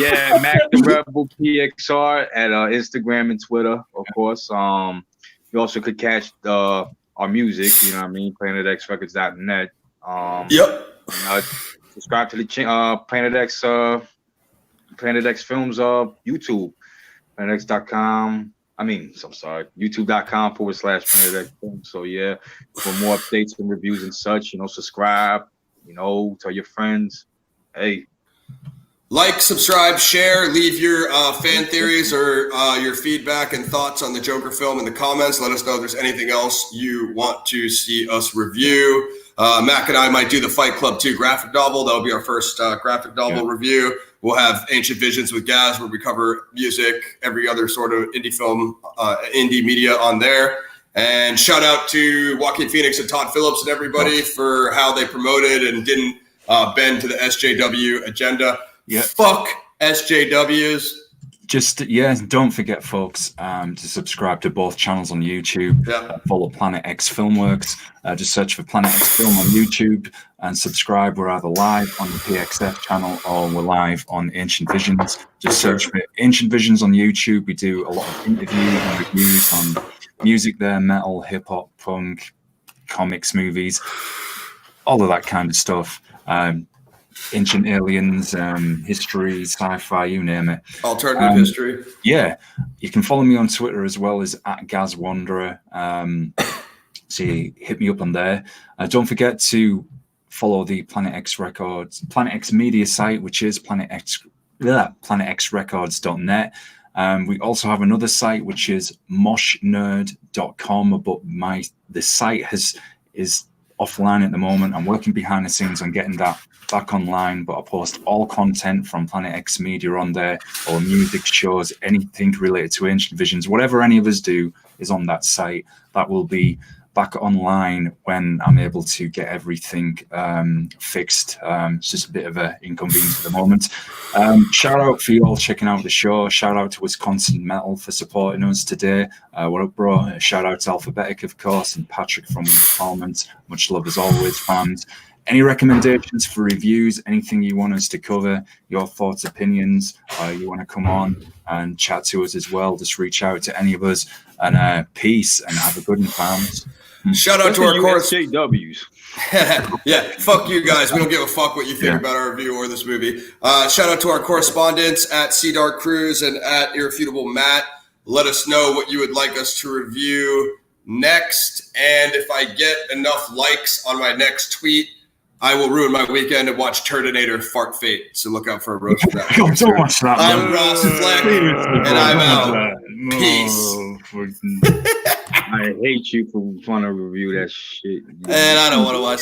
yeah, Mac the Rebel PXR at Instagram and Twitter, of course. You also could catch our music, you know what I mean? PlanetXRecords.net. Subscribe to the Planet X Films YouTube, PlanetX.com. YouTube.com/Planet X Films. So yeah, for more updates and reviews and such, subscribe, tell your friends. Hey. Like, subscribe, share, leave your fan theories or your feedback and thoughts on the Joker film in the comments. Let us know if there's anything else you want to see us review. Mac and I might do the Fight Club 2 graphic novel. That'll be our first graphic novel review. We'll have Ancient Visions with Gaz, where we cover music, every other sort of indie film, indie media on there. And shout out to Joaquin Phoenix and Todd Phillips and everybody for how they promoted and didn't bend to the SJW agenda. Yeah. Fuck SJWs. Don't forget, folks, to subscribe to both channels on YouTube. Follow Planet X Filmworks. Just search for Planet X Film on YouTube and subscribe. We're either live on the PXF channel or we're live on Ancient Visions. Just search for Ancient Visions on YouTube. We do a lot of interviews and reviews on music there, metal, hip hop, punk, comics, movies, all of that kind of stuff. Ancient aliens, history, sci-fi, you name it. Alternative history. Yeah. You can follow me on Twitter as well as @GazWanderer. So hit me up on there. Don't forget to follow the Planet X media site, which is planetxrecords.net. We also have another site, which is moshnerd.com, but the site is offline at the moment. I'm working behind the scenes on getting that back online, but I post all content from Planet X Media on there, or music, shows, anything related to Ancient Visions, whatever any of us do is on that site. That will be back online when I'm able to get everything fixed. It's just a bit of an inconvenience at the moment. Shout out for you all checking out the show. Shout out to Wisconsin Metal for supporting us today. What up, bro? Shout out to Alphabetic, of course, and Patrick from Parliament. Much love as always, fans. Any recommendations for reviews, anything you want us to cover, your thoughts, opinions, you want to come on and chat to us as well, just reach out to any of us. And peace, and have a good one, fans. Shout out to our SJWs. Yeah, fuck you guys. We don't give a fuck what you think about our review or this movie. Shout out to our correspondents at Dark Cruise and at Irrefutable Matt. Let us know what you would like us to review next. And if I get enough likes on my next tweet, I will ruin my weekend and watch Terminator Fart Fate. So look out for a roast for that. Don't watch that. I'm Ross Fleck, and I'm out. Peace. I hate you for trying to review that shit. And I don't want to watch